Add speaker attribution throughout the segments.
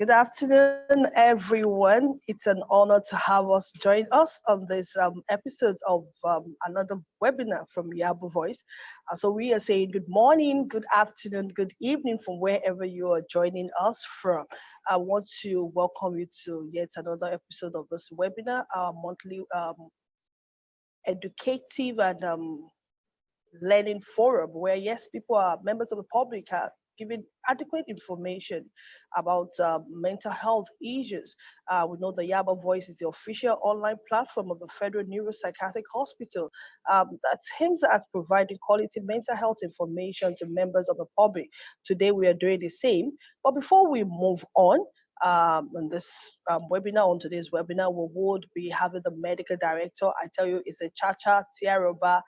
Speaker 1: Good afternoon, everyone. It's an honor to have us join us on this episode of another webinar from Yaba Voice. So we are saying good morning, good afternoon, good evening from wherever you are joining us from. I want to welcome you to yet another episode of this webinar, our monthly educative and learning forum where, yes, people are members of the public are giving adequate information about mental health issues. We know the Yaba Voice is the official online platform of the Federal Neuropsychiatric Hospital that aims at providing quality mental health information to members of the public. Today we are doing the same. But before we move on this webinar, on today's webinar, we would be having the medical director. I tell you, it's a Chacha Tiaroba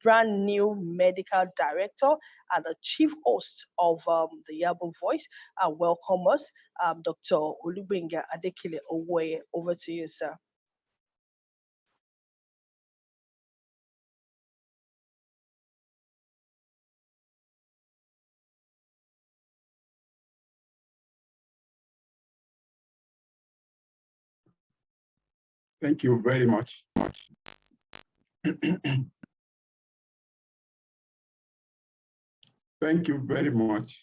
Speaker 1: brand new medical director and the chief host of the Yaba Voice. Welcome us, Dr. Olubenga Adekile Owoye. Over to you, sir.
Speaker 2: Thank you very much. Thank you very much.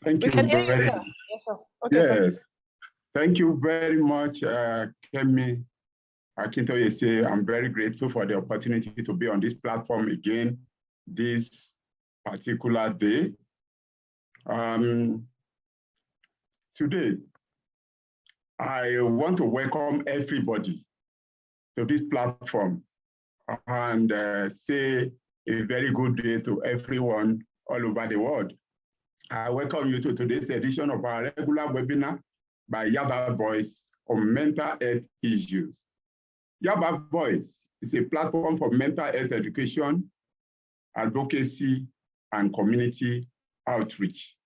Speaker 2: Thank you very much.
Speaker 1: Yes, sir. Okay,
Speaker 2: yes.
Speaker 1: Sir.
Speaker 2: Thank you very much, Kemi Akintoye. I'm very grateful for the opportunity to be on this platform again this particular day. Today, I want to welcome everybody to this platform and say a very good day to everyone all over the world. I welcome you to today's edition of our regular webinar by Yaba Voice on mental health issues. Yaba Voice is a platform for mental health education, advocacy, and community outreach.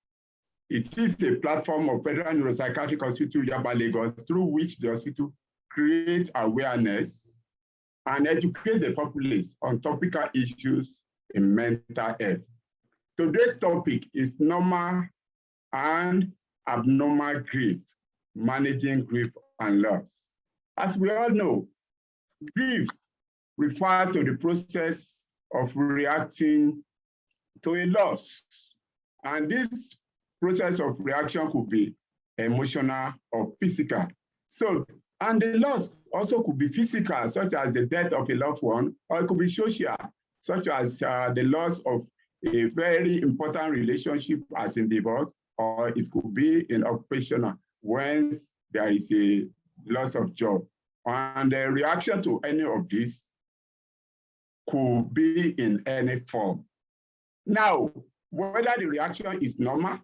Speaker 2: It is a platform of Federal Neuropsychiatric Hospital Yaba Lagos, through which the hospital creates awareness and educate the populace on topical issues in mental health. Today's topic is normal and abnormal grief, managing grief and loss. As we all know, grief refers to the process of reacting to a loss. And this process of reaction could be emotional or physical. And the loss also could be physical, such as the death of a loved one, or it could be social, such as the loss of a very important relationship as in divorce, or it could be in occupational when there is a loss of job. And the reaction to any of this could be in any form. Now, whether the reaction is normal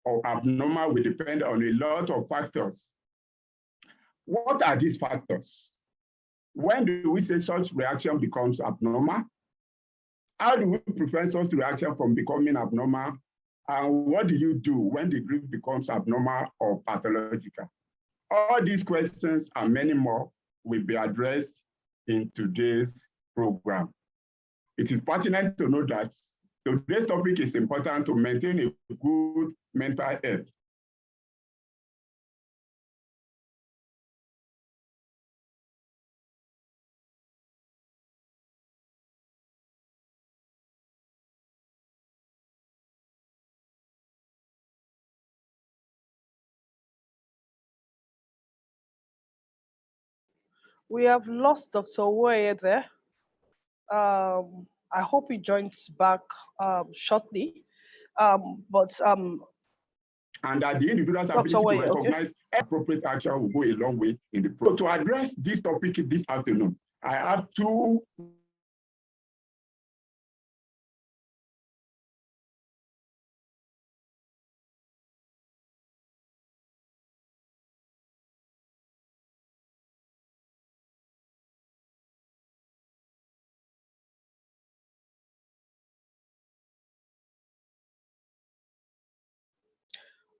Speaker 2: or abnormal will depend on a lot of factors. What are these factors? When do we say such reaction becomes abnormal? How do we prevent such reaction from becoming abnormal? And what do you do when the grief becomes abnormal or pathological? All these questions and many more will be addressed in today's program. It is pertinent to know that today's topic is important to maintain a good mental health.
Speaker 1: We have lost Dr. Owoye there. I hope he joins back shortly.
Speaker 2: And that the individual's ability to recognize appropriate action will go a long way in the process. So to address this topic this afternoon, I have two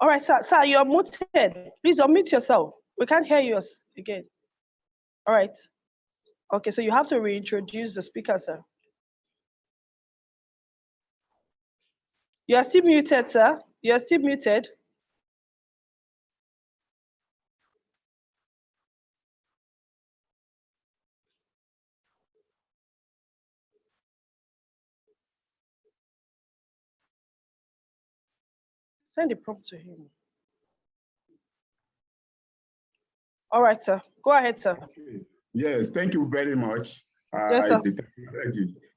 Speaker 1: All right, sir, you're muted. Please unmute yourself. We can't hear you again. All right. Okay, so you have to reintroduce the speaker, sir. You are still muted, sir. You are still muted. Send the prompt to him. All right, sir. Go ahead, sir.
Speaker 2: Okay. Yes, thank you very much.
Speaker 1: Yes, sir.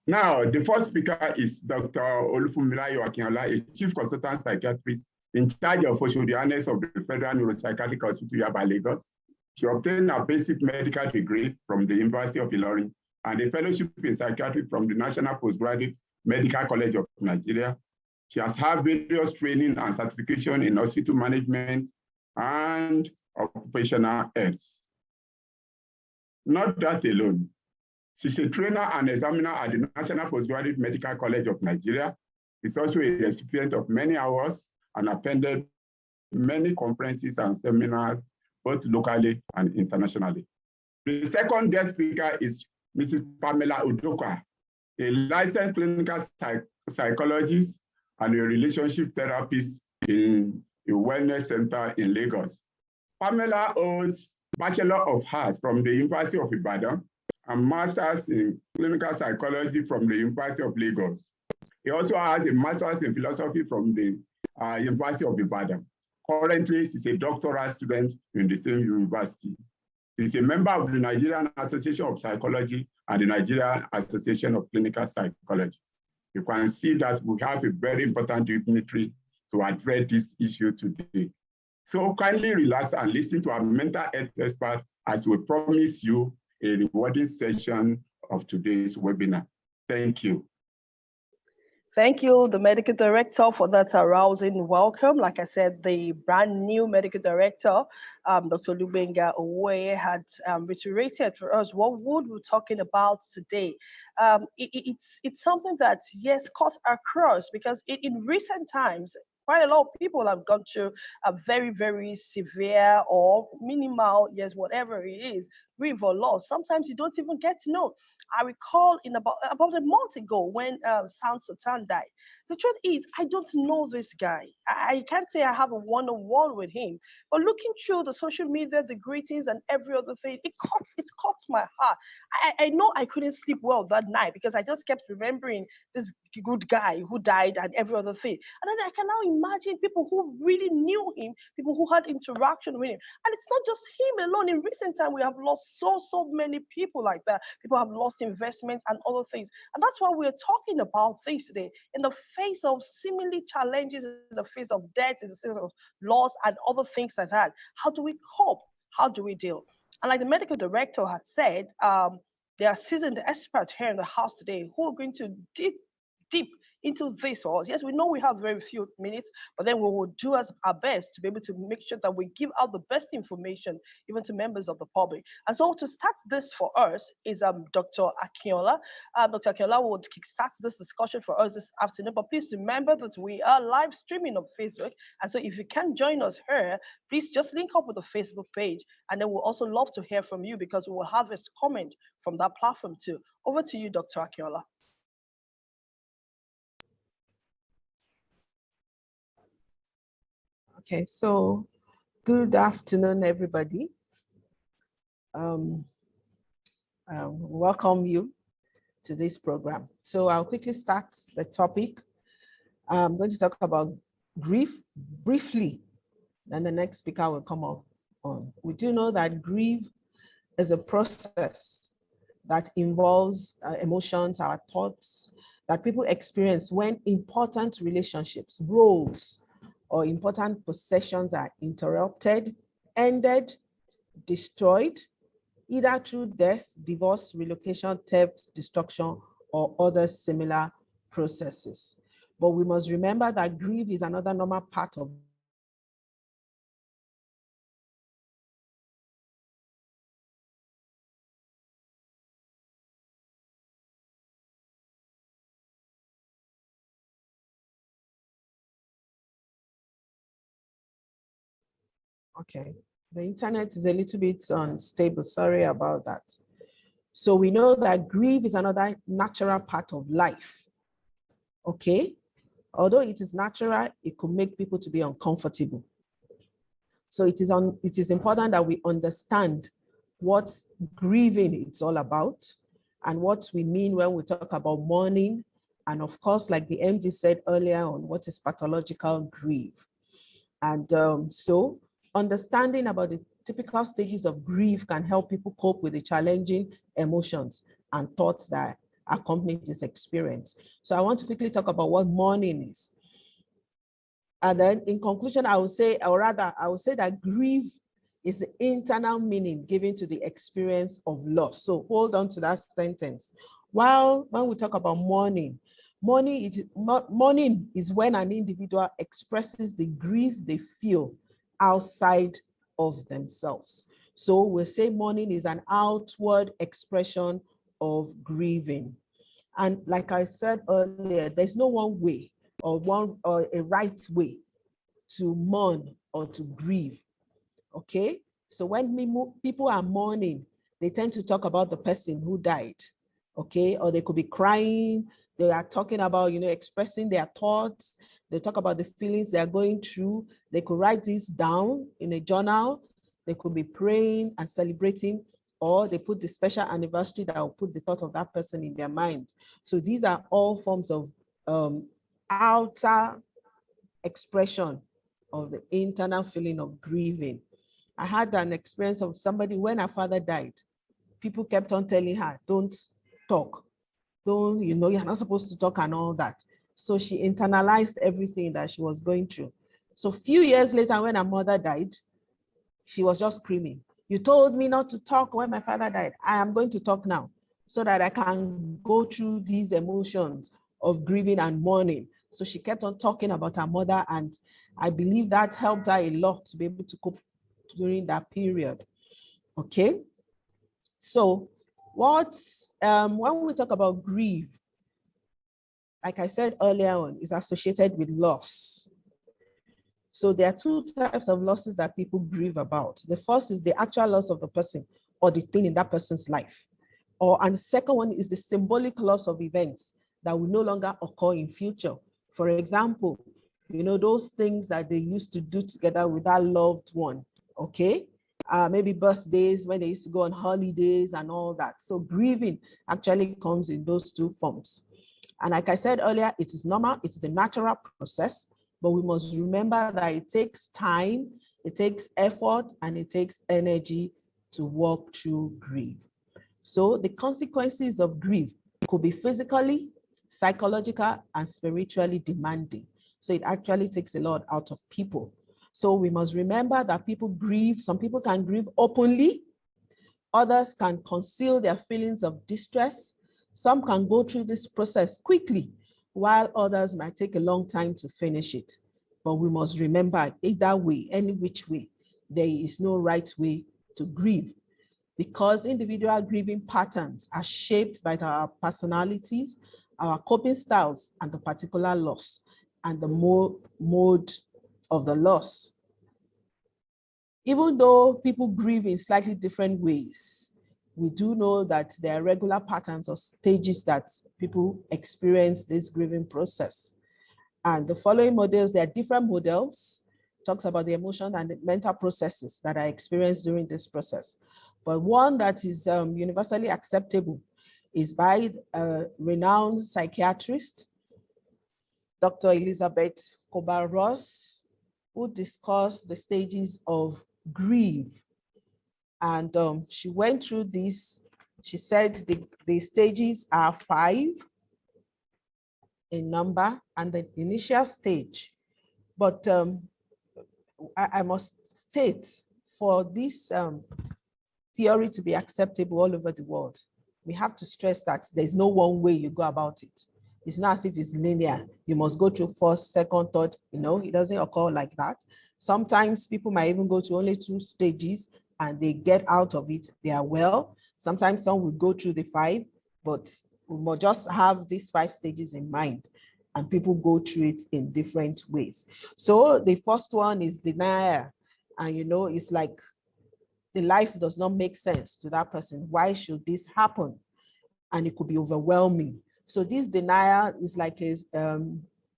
Speaker 2: Now, the first speaker is Dr. Olufunmilayo Akinola, a chief consultant psychiatrist in charge of social awareness of the Federal Neuropsychiatric Hospital, Yaba, Lagos. She obtained a basic medical degree from the University of Ilorin and a fellowship in psychiatry from the National Postgraduate Medical College of Nigeria. She has had various training and certification in hospital management and occupational health. Not that alone. She's a trainer and examiner at the National Postgraduate Medical College of Nigeria. She's also a recipient of many awards and attended many conferences and seminars, both locally and internationally. The second guest speaker is Mrs. Pamela Udoka, a licensed clinical psychologist and a relationship therapist in a wellness center in Lagos. Pamela holds Bachelor of Arts from the University of Ibadan and Masters in Clinical Psychology from the University of Lagos. He also has a Master's in Philosophy from the University of Ibadan. Currently, he's a doctoral student in the same university. He's a member of the Nigerian Association of Psychology and the Nigerian Association of Clinical Psychologists. You can see that we have a very important dignitary to address this issue today. So kindly relax and listen to our mental health expert as we promise you a rewarding session of today's webinar. Thank you.
Speaker 1: Thank you, the medical director, for that arousing welcome. Like I said, the brand new medical director, Dr. Lubenga Owoye, had reiterated for us what would we're talking about today. It's something that, yes, cut across, because in recent times, quite a lot of people have gone through a very, very severe or minimal, yes, whatever it is, grief or loss. Sometimes you don't even get to know. I recall in about a month ago when Sound Sultan died. The truth is, I don't know this guy. I can't say I have a one-on-one with him. But looking through the social media, the greetings and every other thing, it cuts my heart. I know I couldn't sleep well that night because I just kept remembering this good guy who died and every other thing. And then I can now imagine people who really knew him, people who had interaction with him. And it's not just him alone. In recent time, we have lost so many people like that. People have lost investments and other things. And that's why we're talking about this today. In the face of seemingly challenges, in the face of death, in the face of loss and other things like that, how do we cope? How do we deal? And like the medical director had said, there are seasoned experts here in the house today who are going to deep into this for us. Yes, we know we have very few minutes, but then we will do our best to be able to make sure that we give out the best information even to members of the public. And so to start this for us is Dr. Akinola. Dr. Akinola will kickstart this discussion for us this afternoon, but please remember that we are live streaming on Facebook. And so if you can join us here, please just link up with the Facebook page, and then we'll also love to hear from you because we will have a comment from that platform too. Over to you, Dr. Akinola.
Speaker 3: Okay, so good afternoon, everybody. Welcome you to this program. So I'll quickly start the topic. I'm going to talk about grief briefly, then the next speaker will come up on. We do know that grief is a process that involves emotions, our thoughts, that people experience when important relationships, roles, or important possessions are interrupted, ended, destroyed, either through death, divorce, relocation, theft, destruction, or other similar processes. But we must remember that grief is another normal part of Okay, The internet is a little bit unstable. Sorry about that. So we know that grief is another natural part of life. Okay? Although it is natural, it could make people to be uncomfortable. So it is important that we understand what grieving is all about and what we mean when we talk about mourning. And of course, like the MD said earlier on, what is pathological grief. And so understanding about the typical stages of grief can help people cope with the challenging emotions and thoughts that accompany this experience. So I want to quickly talk about what mourning is. And then in conclusion, I would say, or rather, I would say that grief is the internal meaning given to the experience of loss. So hold on to that sentence. While when we talk about mourning, mourning is when an individual expresses the grief they feel outside of themselves. So we'll say mourning is an outward expression of grieving. And like I said earlier, there's no one way or a right way to mourn or to grieve. Okay, so when people are mourning, they tend to talk about the person who died. Okay, or they could be crying. They are talking about, expressing their thoughts. They talk about the feelings they are going through. They could write this down in a journal. They could be praying and celebrating, or they put the special anniversary that will put the thought of that person in their mind. So these are all forms of outer expression of the internal feeling of grieving. I had an experience of somebody when her father died. People kept on telling her, don't talk. You're not supposed to talk and all that. So she internalized everything that she was going through. So a few years later, when her mother died, she was just screaming. You told me not to talk when my father died. I am going to talk now so that I can go through these emotions of grieving and mourning. So she kept on talking about her mother, and I believe that helped her a lot to be able to cope during that period. Okay. So when we talk about grief, like I said earlier on, is associated with loss. So there are two types of losses that people grieve about. The first is the actual loss of the person or the thing in that person's life. And the second one is the symbolic loss of events that will no longer occur in future. For example, those things that they used to do together with that loved one, okay? Maybe birthdays, when they used to go on holidays and all that. So grieving actually comes in those two forms. And like I said earlier, it is normal, it is a natural process, but we must remember that it takes time, it takes effort, and it takes energy to walk through grief. So the consequences of grief could be physically, psychological, and spiritually demanding. So it actually takes a lot out of people. So we must remember that people grieve. Some people can grieve openly. Others can conceal their feelings of distress. Some can go through this process quickly, while others might take a long time to finish it. But we must remember, either way, any which way, there is no right way to grieve, because individual grieving patterns are shaped by our personalities, our coping styles, and the particular loss, and the mode of the loss. Even though people grieve in slightly different ways, we do know that there are regular patterns or stages that people experience this grieving process. And the following models, there are different models, talks about the emotion and the mental processes that are experienced during this process. But one that is universally acceptable is by a renowned psychiatrist, Dr. Elizabeth Kubler-Ross, who discussed the stages of grief. And she went through this. She said the stages are 5 in number, and the initial stage. But I must state, for this theory to be acceptable all over the world, we have to stress that there's no one way you go about it. It's not as if it's linear. You must go through first, second, third. It doesn't occur like that. Sometimes people might even go to only 2 stages and they get out of it. They are well. Sometimes some will go through the 5, but we must just have these 5 stages in mind, and people go through it in different ways. So the first one is denial. And it's like the life does not make sense to that person. Why should this happen? And it could be overwhelming. So this denial is like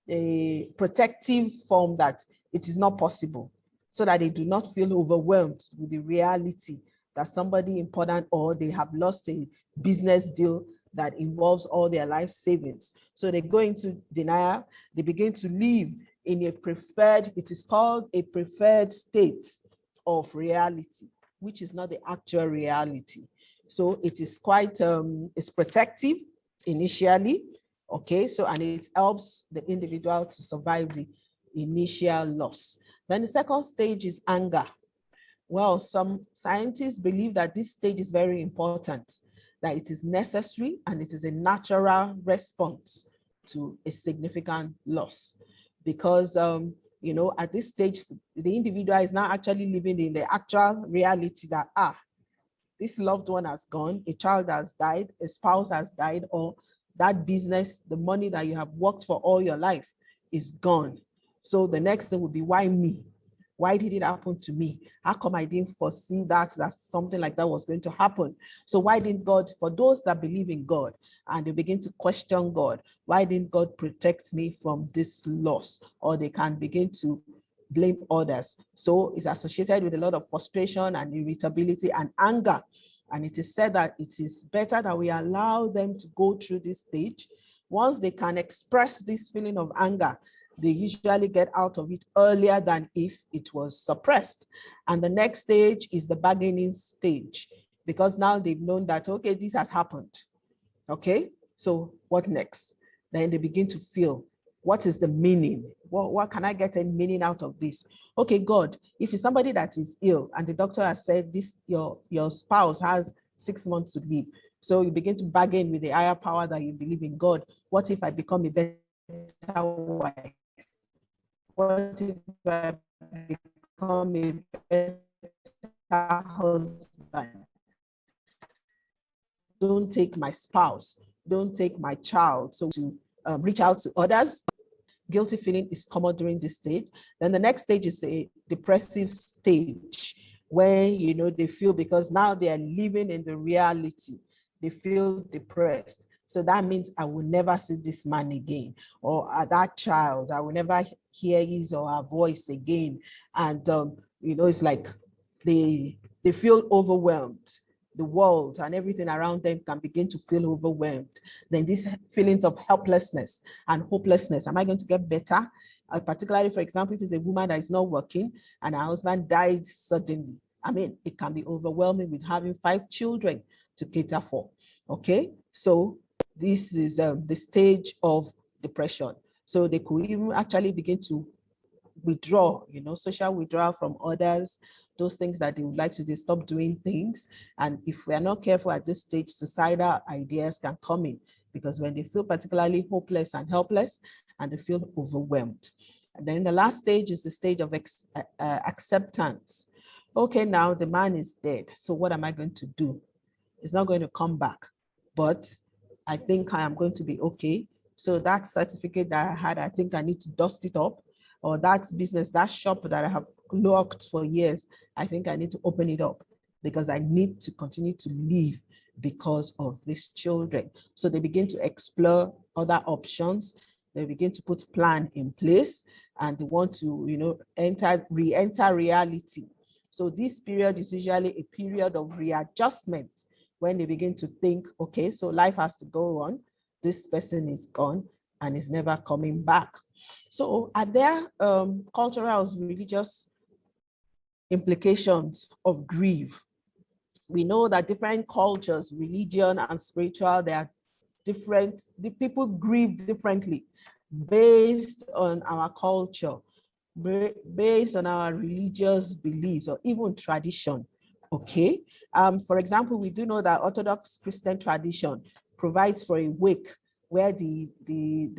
Speaker 3: a protective form that it is not possible, so that they do not feel overwhelmed with the reality that somebody important or they have lost a business deal that involves all their life savings. So they go into denial, they begin to live in a preferred, it is called a preferred state of reality, which is not the actual reality. So it is quite, it's protective initially, okay? So, and it helps the individual to survive the initial loss. Then the second stage is anger. Well, some scientists believe that this stage is very important, that it is necessary and it is a natural response to a significant loss. Because, at this stage, the individual is now actually living in the actual reality that, this loved one has gone, a child has died, a spouse has died, or that business, the money that you have worked for all your life is gone. So the next thing would be, why me? Why did it happen to me? How come I didn't foresee that something like that was going to happen? So why didn't God, for those that believe in God and they begin to question God, why didn't God protect me from this loss? Or they can begin to blame others. So it's associated with a lot of frustration and irritability and anger. And it is said that it is better that we allow them to go through this stage. Once they can express this feeling of anger, they usually get out of it earlier than if it was suppressed. And the next stage is the bargaining stage, because now they've known that, okay, this has happened. Okay, so what next? Then they begin to feel, what is the meaning? What can I get a meaning out of this? Okay, God, if it's somebody that is ill and the doctor has said this, your spouse has 6 months to live. So you begin to bargain with the higher power that you believe in. God, what if I become a better wife? What if I become a better husband? Don't take my spouse, don't take my child. So to reach out to others. Guilty feeling is common during this stage. Then the next stage is a depressive stage, where they feel, because now they are living in the reality, they feel depressed. So that means I will never see this man again, or that child, I will never hear his or her voice again. And it's like they feel overwhelmed. The world and everything around them can begin to feel overwhelmed. Then these feelings of helplessness and hopelessness. Am I going to get better? Particularly, for example, if it's a woman that is not working and her husband died suddenly. I mean, it can be overwhelming with having 5 children to cater for. Okay, so this is the stage of depression. So they could even actually begin to withdraw, social withdrawal from others, those things that they would like to do, stop doing things. And if we are not careful at this stage, suicidal ideas can come in, because when they feel particularly hopeless and helpless and they feel overwhelmed. And then the last stage is the stage of acceptance. Okay, now the man is dead. So what am I going to do? It's not going to come back, but I think I am going to be okay. So that certificate that I had, I think I need to dust it up. Or that business, that shop that I have locked for years, I think I need to open it up, because I need to continue to live because of these children. So they begin to explore other options. They begin to put plan in place, and they want to, re-enter reality. So this period is usually a period of readjustment, when they begin to think, okay, so life has to go on. This person is gone and is never coming back. So are there cultural, religious implications of grief? We know that different cultures, religion and spiritual, they are different. The people grieve differently based on our culture, based on our religious beliefs, or even tradition. Okay. For example, we do know that Orthodox Christian tradition provides for a wake where the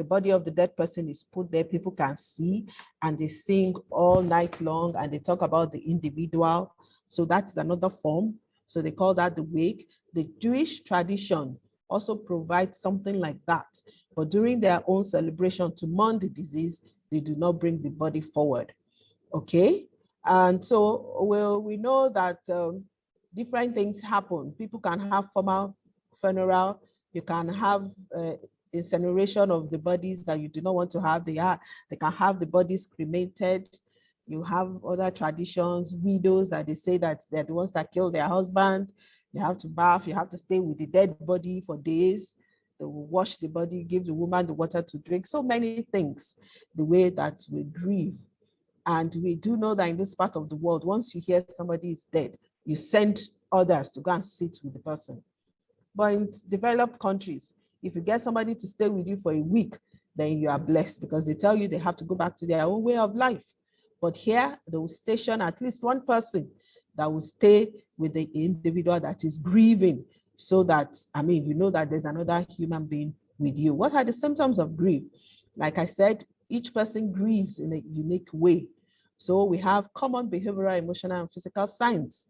Speaker 3: body of the dead person is put there, people can see, and they sing all night long, and they talk about the individual. So that's another form. So they call that the wake. The Jewish tradition also provides something like that, but during their own celebration to mourn the disease, they do not bring the body forward. Okay. And so we know that different things happen. People can have formal funeral. You can have incineration of the bodies that you do not want to have. They can have the bodies cremated. You have other traditions, widows that they say that they're the ones that killed their husband. You have to bath, you have to stay with the dead body for days. They will wash the body, give the woman the water to drink. So many things, the way that we grieve. And we do know that in this part of the world, once you hear somebody is dead, you send others to go and sit with the person. But in developed countries, if you get somebody to stay with you for a week, then you are blessed because they tell you they have to go back to their own way of life. But here, they will station at least one person that will stay with the individual that is grieving so that, you know that there's another human being with you. What are the symptoms of grief? Like I said, each person grieves in a unique way. So we have common behavioral, emotional, and physical signs,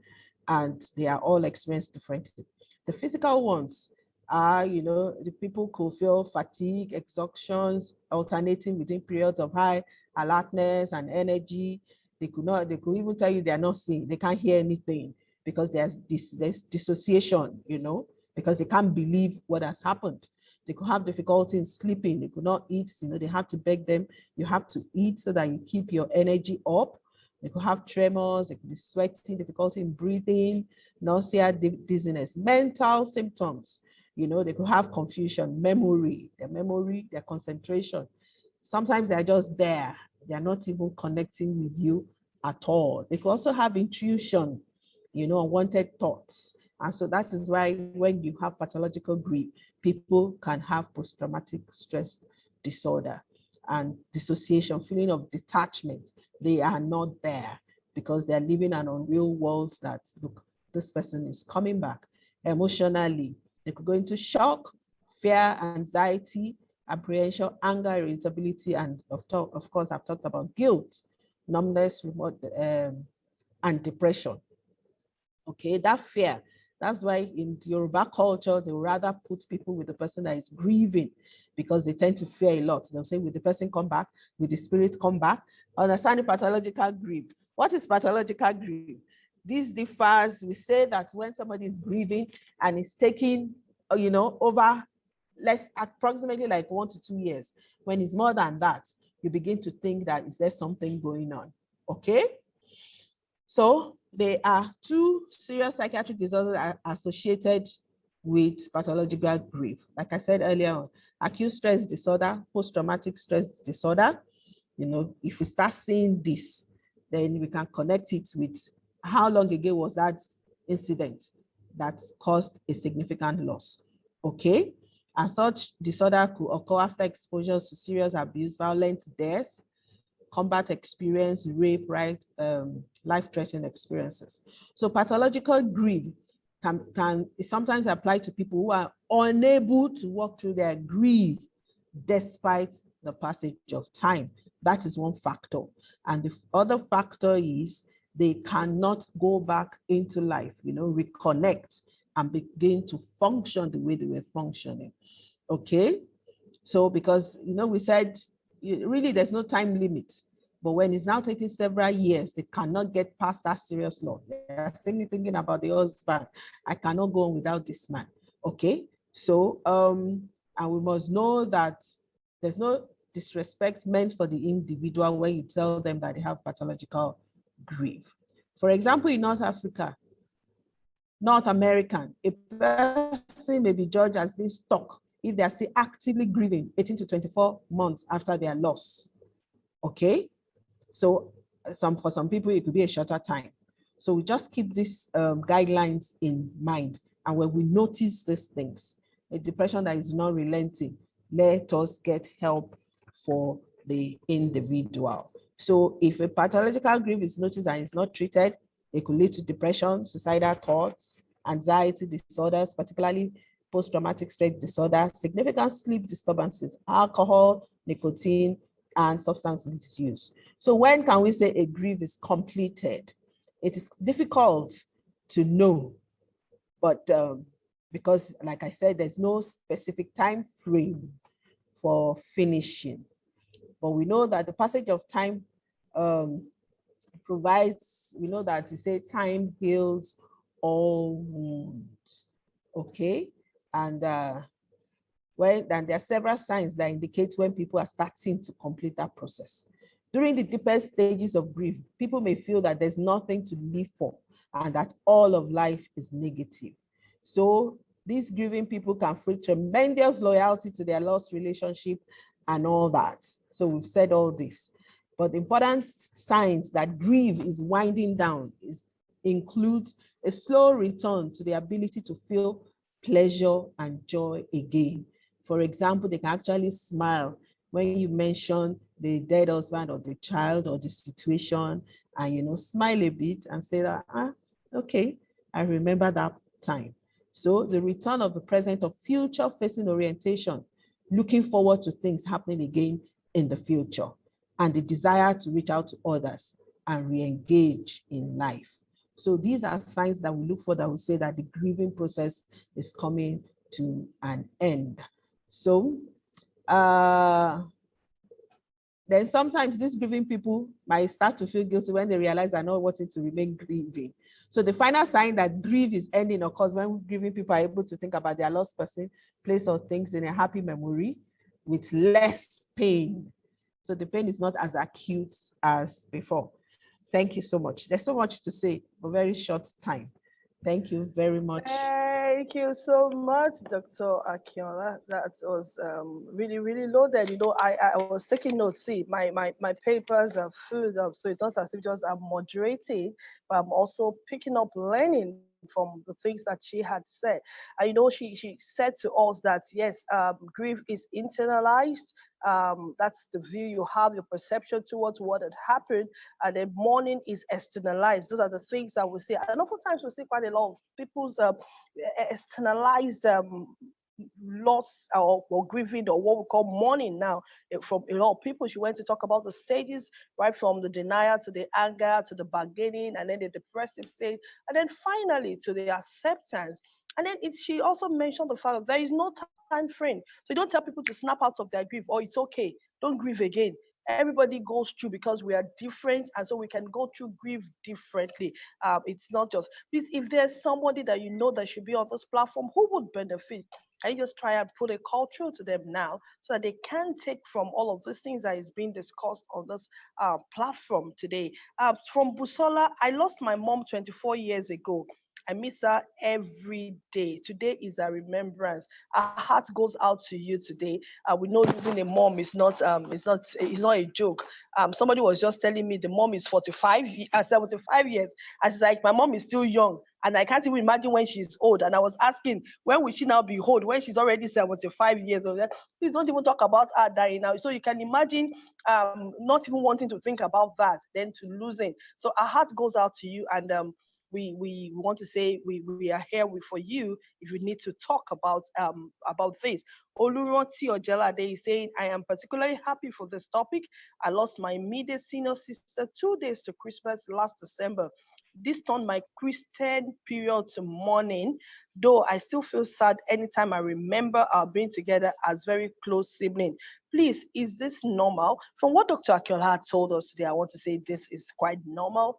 Speaker 3: and they are all experienced differently. The physical ones are, the people could feel fatigue, exhaustions, alternating between periods of high alertness and energy. They could even tell you they are not seeing, they can't hear anything because there's dissociation, because they can't believe what has happened. They could have difficulty in sleeping. They could not eat. They have to beg them. You have to eat so that you keep your energy up. They could have tremors. They could be sweating, difficulty in breathing, nausea, dizziness, mental symptoms. They could have confusion, memory, their concentration. Sometimes they're just there. They're not even connecting with you at all. They could also have intuition, unwanted thoughts. And so that is why when you have pathological grief, people can have post-traumatic stress disorder and dissociation, feeling of detachment. They are not there because they're living an unreal world that, look, this person is coming back. Emotionally, they could go into shock, fear, anxiety, apprehension, anger, irritability, and of course, I've talked about guilt, numbness, and depression. Okay, that fear. That's why in Yoruba culture, they would rather put people with the person that is grieving because they tend to fear a lot. They'll say, will the person come back? Will the spirit come back? Understanding pathological grief. What is pathological grief? This differs. We say that when somebody is grieving and is taking, over approximately like 1 to 2 years. When it's more than that, you begin to think that is there something going on, okay? So there are 2 serious psychiatric disorders associated with pathological grief. Like I said earlier on, acute stress disorder, post-traumatic stress disorder. If we start seeing this, then we can connect it with how long ago was that incident that caused a significant loss, okay? And such disorder could occur after exposure to serious abuse, violent death, combat experience, rape, life-threatening experiences. So pathological grief can sometimes apply to people who are unable to walk through their grief despite the passage of time. That is one factor. And the other factor is they cannot go back into life, reconnect and begin to function the way they were functioning. Okay, so because we said really there's no time limit, but when it's now taking several years, they cannot get past that serious loss. They're still thinking about the husband. I cannot go on without this man. Okay, so and we must know that there's no disrespect meant for the individual when you tell them that they have pathological grief. For example, in North Africa, North American, a person may be judged as being stuck if they are still actively grieving 18 to 24 months after their loss. Okay, so for some people, it could be a shorter time. So we just keep these guidelines in mind. And when we notice these things, a depression that is not relenting, let us get help for the individual. So if a pathological grief is noticed and is not treated, it could lead to depression, suicidal thoughts, anxiety disorders, particularly post-traumatic stress disorder, significant sleep disturbances, alcohol, nicotine, and substance misuse. So when can we say a grief is completed? It is difficult to know, but because, like I said, there's no specific time frame for finishing. But we know that the passage of time provides, we know that you say time heals all wounds. Okay, and then there are several signs that indicate when people are starting to complete that process. During the deepest stages of grief, people may feel that there's nothing to live for and that all of life is negative. So these grieving people can feel tremendous loyalty to their lost relationship and all that. So we've said all this. But the important signs that grief is winding down includes a slow return to the ability to feel pleasure and joy again. For example, they can actually smile when you mention the dead husband or the child or the situation, and smile a bit and say that, okay, I remember that time. So the return of the present or future facing orientation, looking forward to things happening again in the future, and the desire to reach out to others and re-engage in life. So these are signs that we look for that will say that the grieving process is coming to an end. So then sometimes these grieving people might start to feel guilty when they realize they're not wanting to remain grieving. So the final sign that grief is ending occurs when grieving people are able to think about their lost person, place, or things in a happy memory with less pain. So the pain is not as acute as before. Thank you so much. There's so much to say for a very short time. Thank you very much.
Speaker 1: Thank you so much, Dr. Akinola. That was really, really loaded. I was taking notes. See, my papers are filled up, so it's not as if just I'm moderating, but I'm also picking up learning from the things that she had said. And she said to us that yes, grief is internalized. That's the view you have, your perception towards what had happened, and then mourning is externalized. Those are the things that we see, and oftentimes we see quite a lot of people's externalized loss or grieving, or what we call mourning now from a lot of people. She went to talk about the stages, right from the denial to the anger to the bargaining, and then the depressive stage, and then finally to the acceptance. And then she also mentioned the fact that there is no time frame. So you don't tell people to snap out of their grief, or it's okay, don't grieve again. Everybody goes through, because we are different, and so we can go through grief differently. It's not just, please, if there's somebody that that should be on this platform who would benefit, can you just try and put a call through to them now so that they can take from all of these things that is being discussed on this platform today? From Busola, I lost my mom 24 years ago. I miss her every day. Today is a remembrance. Our heart goes out to you today. We know losing a mom is not a joke. Somebody was just telling me the mom is 75 years. I was like, my mom is still young, and I can't even imagine when she's old. And I was asking, when will she now be old? When she's already 75 years old? Please don't even talk about her dying now. So you can imagine not even wanting to think about that, then to losing. So our heart goes out to you, and we want to say we are here for you if you need to talk about this. Oluranti Ojelade is saying, I am particularly happy for this topic. I lost my immediate senior sister 2 days to Christmas last December. This turned my Christian period to mourning, though I still feel sad anytime I remember our being together as very close siblings. Please, is this normal? From what Dr. Akinola told us today, I want to say this is quite normal.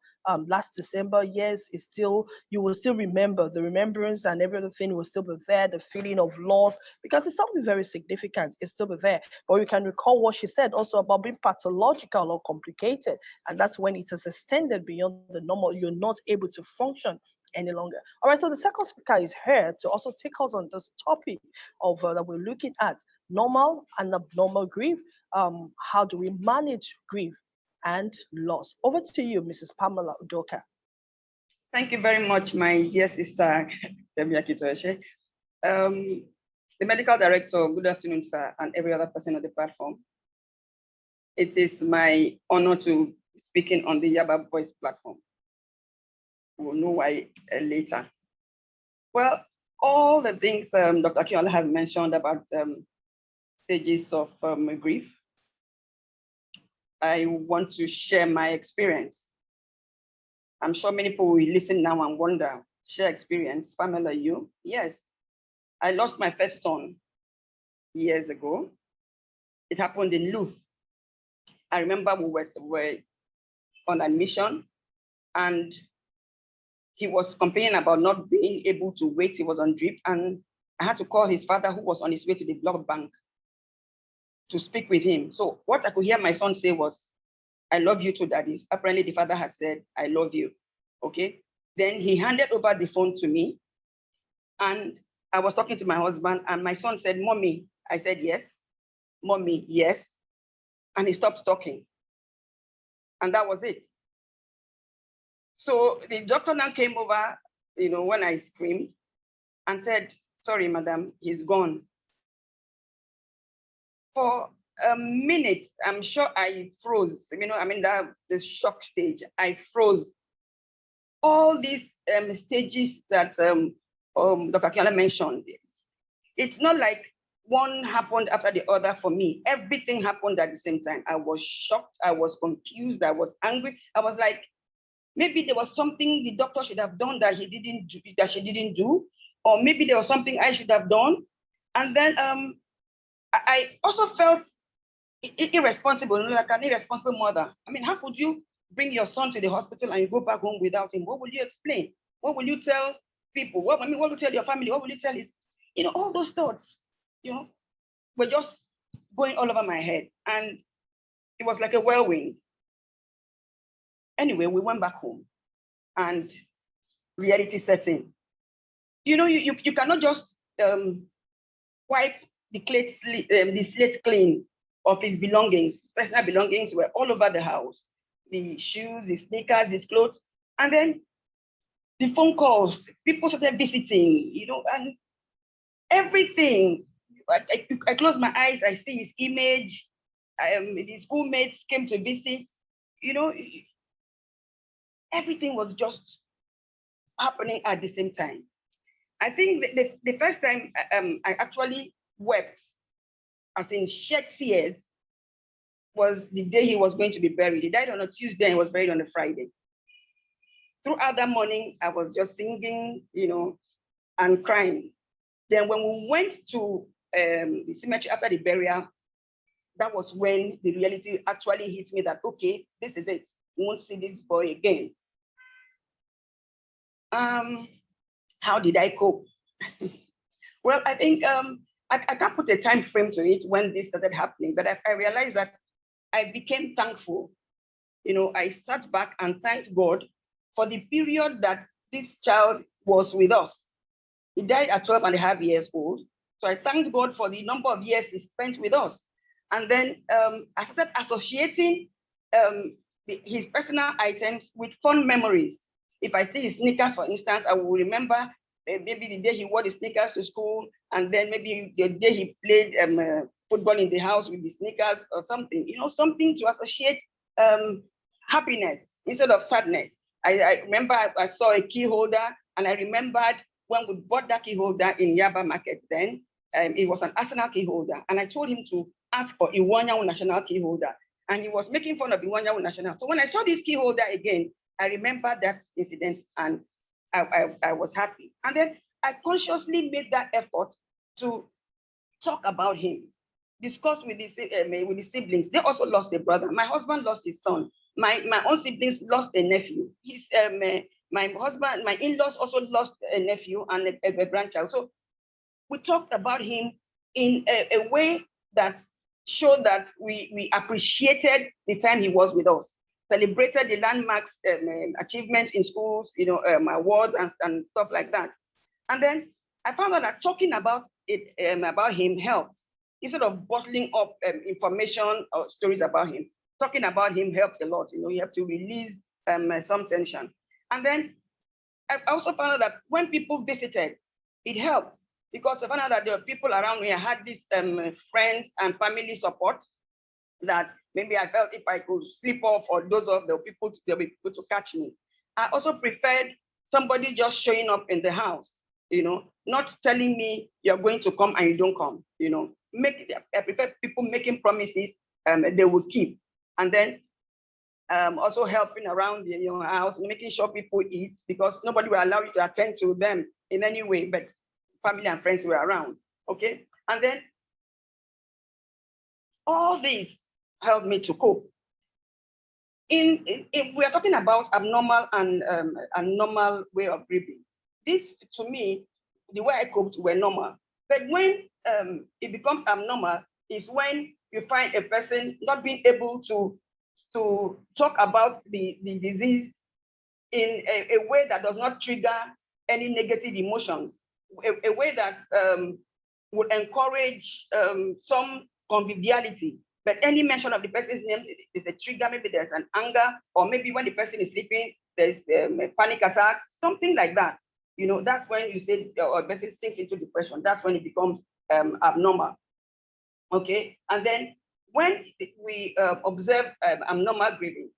Speaker 1: Last December, yes, it's still, you will still remember, the remembrance and everything will still be there, the feeling of loss, because it's something very significant, it's still be there. But you can recall what she said also about being pathological or complicated, and that's when it is extended beyond the normal, you're not able to function any longer. All right, so the second speaker is here to also take us on this topic of that we're looking at, normal and abnormal grief. How do we manage grief and loss? Over to you, Mrs. Pamela Udoka.
Speaker 4: Thank you very much, my dear sister, Debbie Akitoeshe. The medical director, good afternoon, sir, and every other person on the platform. It is my honor to be speaking on the Yaba Voice platform. We'll know why later. Well, all the things Dr. Akinola has mentioned about stages of grief, I want to share my experience. I'm sure many people will listen now and wonder, share experience. Pamela, you? Yes. I lost my first son years ago. It happened in Louth. I remember we were on admission, and he was complaining about not being able to wait. He was on drip, and I had to call his father, who was on his way to the blood bank, to speak with him. So what I could hear my son say was, "I love you too, Daddy." Apparently the father had said, "I love you." Okay. Then he handed over the phone to me, and I was talking to my husband, and my son said, "Mommy." I said, "Yes." "Mommy, yes." And he stopped talking. And that was it. So the doctor now came over, when I screamed, and said, "Sorry, madam, he's gone." For a minute, I'm sure I froze. The shock stage, I froze. All these stages that Dr. Kiola mentioned, it's not like one happened after the other for me. Everything happened at the same time. I was shocked, I was confused, I was angry. I was like, maybe there was something the doctor should have done that she didn't do, or maybe there was something I should have done. And then I also felt irresponsible, like an irresponsible mother. How could you bring your son to the hospital and you go back home without him? What will you explain? What will you tell people? What will you tell your family? What will you tell his, all those thoughts, were just going all over my head. And it was like a whirlwind. Anyway, we went back home and reality set in. You cannot just wipe the slate clean of his belongings. Personal belongings were all over the house. The shoes, the sneakers, his clothes. And then the phone calls, people started visiting, and everything. I close my eyes, I see his image. His schoolmates came to visit. Everything was just happening at the same time. I think the first time I actually wept, as in shed tears, was the day he was going to be buried. He died on a Tuesday and he was buried on a Friday. Throughout that morning, I was just singing, and crying. Then when we went to the cemetery after the burial, that was when the reality actually hit me that, okay, this is it. We won't see this boy again. How did I cope? Well, I think I can't put a time frame to it when this started happening, but I realized that I became thankful. I sat back and thanked God for the period that this child was with us. He died at 12 and a half years old. So I thanked God for the number of years he spent with us. And then I started associating his personal items with fond memories. If I see his sneakers, for instance, I will remember maybe the day he wore the sneakers to school, and then maybe the day he played football in the house with the sneakers or something, something to associate happiness instead of sadness. I remember I saw a key holder, and I remembered when we bought that key holder in Yaba Market then, it was an Arsenal key holder. And I told him to ask for Iwanyawu National key holder. And he was making fun of Iwanyawu National. So when I saw this key holder again, I remembered that incident and I was happy. And then I consciously made that effort to talk about him, discuss with his siblings. They also lost a brother. My husband lost his son. My own siblings lost a nephew. My husband, my in-laws also lost a nephew and a grandchild. So we talked about him in a way that showed that we appreciated the time he was with us, celebrated the landmarks, achievements in schools, awards and stuff like that. And then I found out that talking about him helped. Instead of bottling up information or stories about him, talking about him helped a lot. You have to release some tension. And then I also found out that when people visited, it helped, because I found out that there were people around me. I had these friends and family support that maybe I felt if I could slip off or those of the people, there'll be people to catch me. I also preferred somebody just showing up in the house, not telling me you're going to come and you don't come, I prefer people making promises they will keep. And then also helping around the house, making sure people eat, because nobody will allow you to attend to them in any way, but family and friends were around, okay? And then all this helped me to cope. if we are talking about abnormal and normal way of grieving, this to me, the way I coped were normal. But when it becomes abnormal is when you find a person not being able to talk about the disease in a way that does not trigger any negative emotions, a way that would encourage some conviviality. But any mention of the person's name is a trigger. Maybe there's an anger, or maybe when the person is sleeping, there's a panic attack, something like that. You know, that's when you say, or the person sinks into depression. That's when it becomes abnormal. Okay, and then when we observe abnormal grieving,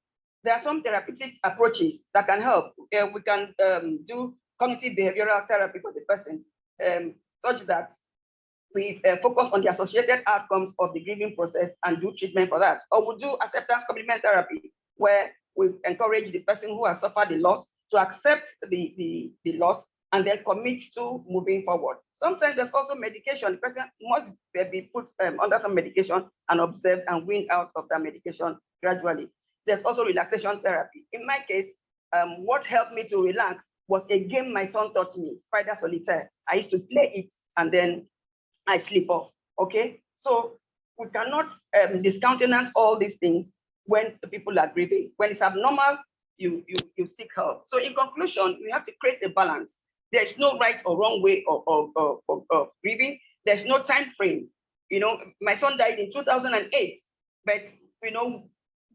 Speaker 4: there are some therapeutic approaches that can help. We can do cognitive behavioral therapy for the person, such that we focus on the associated outcomes of the grieving process and do treatment for that. Or we'll do acceptance complement therapy, where we encourage the person who has suffered the loss to accept the loss and then commit to moving forward. Sometimes there's also medication. The person must be put under some medication and observed and weaned out of that medication gradually. There's also relaxation therapy. In my case, what helped me to relax was a game my son taught me, Spider Solitaire. I used to play it and then I sleep off, okay? So we cannot discountenance all these things when the people are grieving. When it's abnormal, you seek help. So in conclusion, we have to create a balance. There's no right or wrong way of grieving. There's no time frame. You know, my son died in 2008, but you know,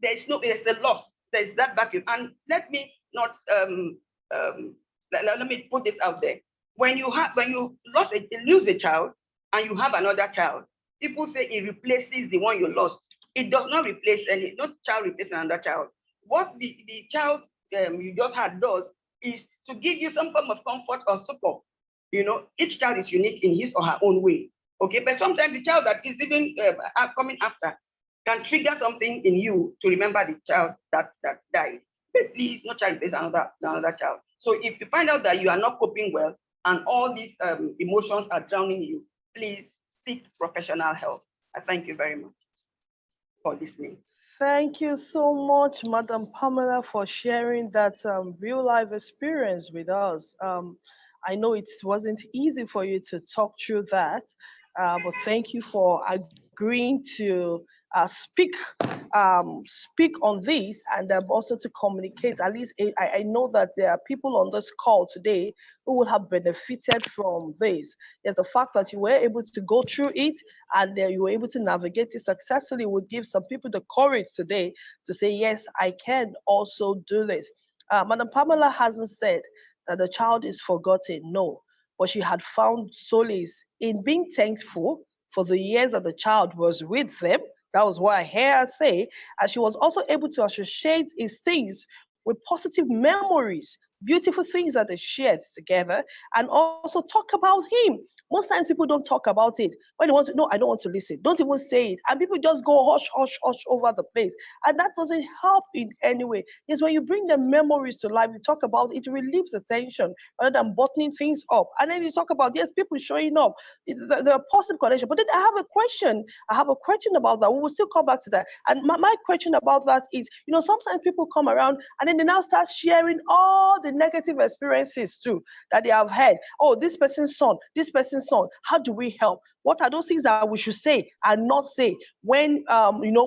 Speaker 4: there's a loss. There's that vacuum. And let me not let me put this out there. When you lose a child and you have another child, people say it replaces the one you lost. It does not replace any. No child replaces another child. What the child you just had does is to give you some form of comfort or support. You know, each child is unique in his or her own way. Okay, but sometimes the child that is even coming after can trigger something in you to remember the child that died. But please, no child replaces another child. So if you find out that you are not coping well and all these emotions are drowning you, please seek professional help. I thank you very much for listening.
Speaker 1: Thank you so much, Madam Pamela, for sharing that real life experience with us. I know it wasn't easy for you to talk through that, but thank you for agreeing to speak on this, and also to communicate. At least I know that there are people on this call today who will have benefited from this. There's the fact that you were able to go through it and you were able to navigate it successfully would give some people the courage today to say, yes, I can also do this. Madam Pamela hasn't said that the child is forgotten, no, but she had found solace in being thankful for the years that the child was with them. That was what I hear her say. And she was also able to associate his things with positive memories, beautiful things that they shared together, and also talk about him. Most times people don't talk about it. When they want to, no, I don't want to listen. Don't even say it. And people just go hush, hush, hush over the place. And that doesn't help in any way. It's when you bring the memories to life, you talk about it, relieves the tension rather than bottling things up. And then you talk about, yes, people showing up, the positive connection. But then I have a question. About that. We will still come back to that. And my question about that is, sometimes people come around and then they now start sharing all the negative experiences too that they have had. Oh, this person's son, how do we help? What are those things that we should say and not say when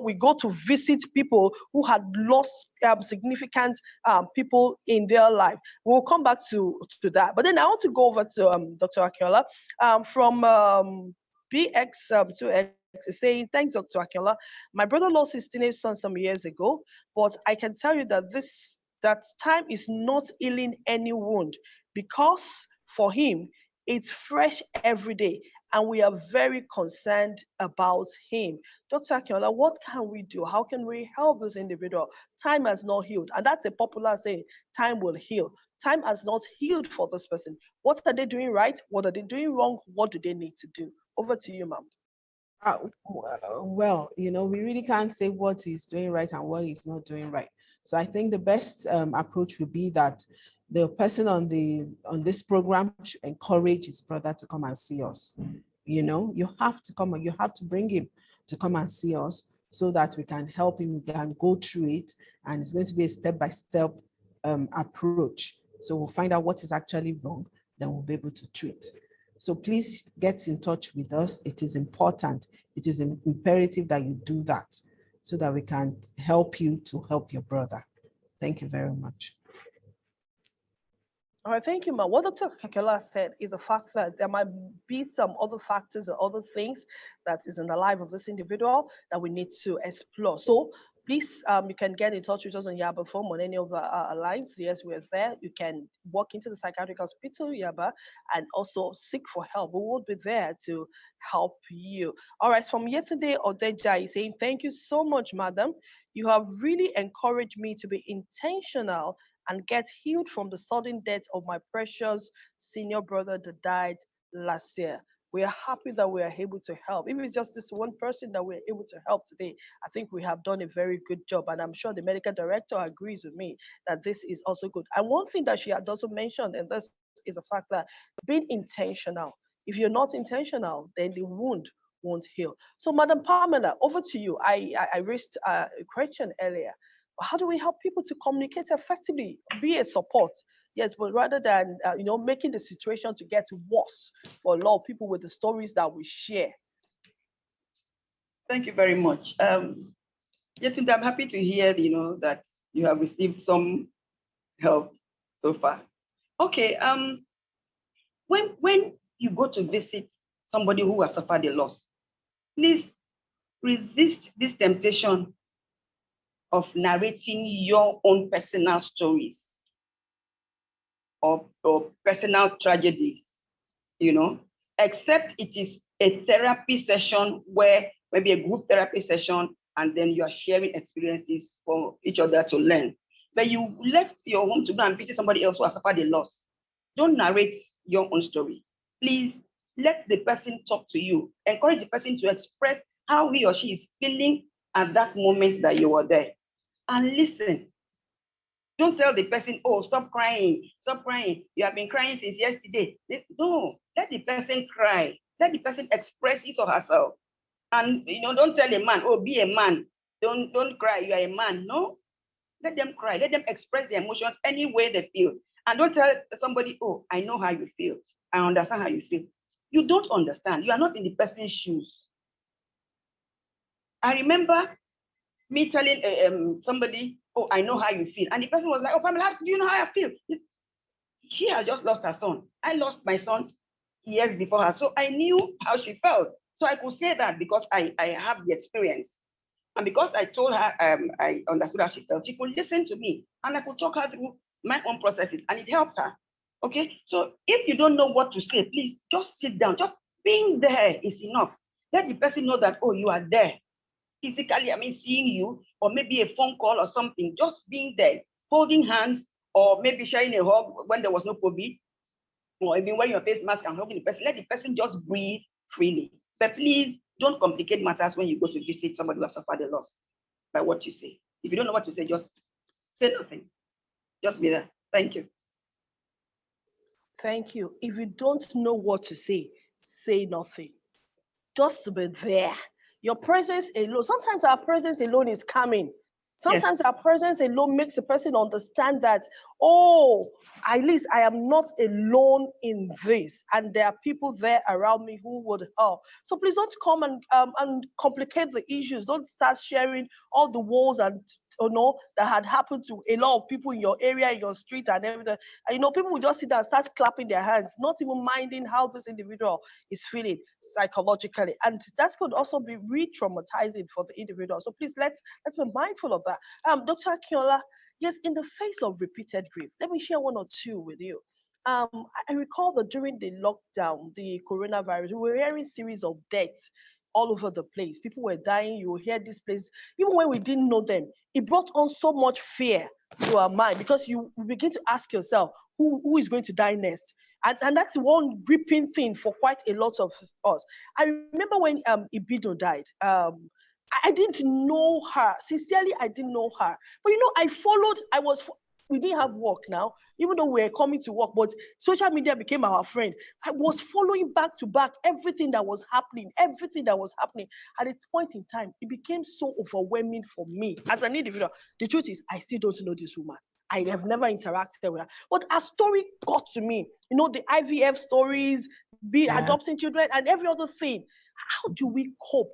Speaker 1: we go to visit people who had lost significant people in their life? We'll come back to that. But then I want to go over to Dr. Akinola from BX2X saying, thanks, Dr. Akinola. My brother lost his teenage son some years ago, but I can tell you that time is not healing any wound, because for him, it's fresh every day, and we are very concerned about him. Dr. Akinola, what can we do? How can we help this individual? Time has not healed, and that's a popular saying, time will heal. Time has not healed for this person. What are they doing right? What are they doing wrong? What do they need to do? Over to you, ma'am.
Speaker 3: Well, we really can't say what he's doing right and what he's not doing right. So I think the best approach would be that the person on this program should encourage his brother to come and see us. You have to come, you have to bring him to come and see us so that we can help him, we can go through it, and it's going to be a step-by-step approach. So we'll find out what is actually wrong, then we'll be able to treat. So please get in touch with us. It is important. It is imperative that you do that so that we can help you to help your brother. Thank you very much.
Speaker 1: All right, thank you, Ma. What Dr. Kakela said is the fact that there might be some other factors or other things that is in the life of this individual that we need to explore. So please, you can get in touch with us on Yaba Phone on any of the lines. Yes, we're there. You can walk into the psychiatric hospital, Yaba, and also seek for help. We will be there to help you. All right, from yesterday, Odeja is saying, thank you so much, madam. You have really encouraged me to be intentional and get healed from the sudden death of my precious senior brother that died last year. We are happy that we are able to help. If it's just this one person that we're able to help today, I think we have done a very good job. And I'm sure the medical director agrees with me that this is also good. And one thing that she had also mentioned, and this is the fact that being intentional. If you're not intentional, then the wound won't heal. So, Madam Pamela, over to you. I raised a question earlier. How do we help people to communicate effectively, be a support? Yes, but rather than making the situation to get worse for a lot of people with the stories that we share.
Speaker 4: Thank you very much. Yetunde, I'm happy to hear that you have received some help so far. Okay. When you go to visit somebody who has suffered a loss, please resist this temptation of narrating your own personal stories or personal tragedies, except it is a therapy session where maybe a group therapy session, and then you are sharing experiences for each other to learn. But you left your home to go and visit somebody else who has suffered a loss. Don't narrate your own story. Please let the person talk to you. Encourage the person to express how he or she is feeling at that moment that you were there. And listen. Don't tell the person, oh, stop crying, stop crying. You have been crying since yesterday. No, let the person cry. Let the person express his or herself. And don't tell a man, oh, be a man. Don't cry, you are a man. No, let them cry. Let them express their emotions any way they feel. And don't tell somebody, oh, I know how you feel. I understand how you feel. You don't understand. You are not in the person's shoes. I remember me telling somebody, oh, I know how you feel. And the person was like, oh, Pamela, do you know how I feel? She has just lost her son. I lost my son years before her. So I knew how she felt. So I could say that because I have the experience. And because I told her I understood how she felt, she could listen to me. And I could talk her through my own processes. And it helped her. Okay? So if you don't know what to say, please just sit down. Just being there is enough. Let the person know that, oh, you are there. Physically, seeing you, or maybe a phone call or something, just being there, holding hands, or maybe sharing a hug when there was no COVID, or even wearing your face mask and hugging the person. Let the person just breathe freely. But please don't complicate matters when you go to visit somebody who has suffered a loss by what you say. If you don't know what to say, just say nothing. Just be there. Thank you.
Speaker 1: Thank you. If you don't know what to say nothing. Just be there. Your presence alone, sometimes our presence alone is calming. Sometimes our presence alone makes the person understand that, oh, at least I am not alone in this. And there are people there around me who would help. So please don't come and complicate the issues. Don't start sharing all the woes and that had happened to a lot of people in your area, in your street and everything. And people will just sit there and start clapping their hands, not even minding how this individual is feeling psychologically. And that could also be re-traumatizing for the individual. So please let's be mindful of that. Dr. Akinola, yes, in the face of repeated grief, let me share one or two with you. I recall that during the lockdown, the coronavirus, we were hearing series of deaths all over the place. People were dying. You will hear this place, even when we didn't know them. It brought on so much fear to our mind because you begin to ask yourself, who is going to die next? And that's one gripping thing for quite a lot of us. I remember when Ibido died. I didn't know her. Sincerely, I didn't know her. But I we didn't have work now, even though we were coming to work, but social media became our friend. I was following back to back everything that was happening, At a point in time, it became so overwhelming for me as an individual. The truth is, I still don't know this woman. I have never interacted with her. But her story got to me. The IVF stories, adopting children, and every other thing. How do we cope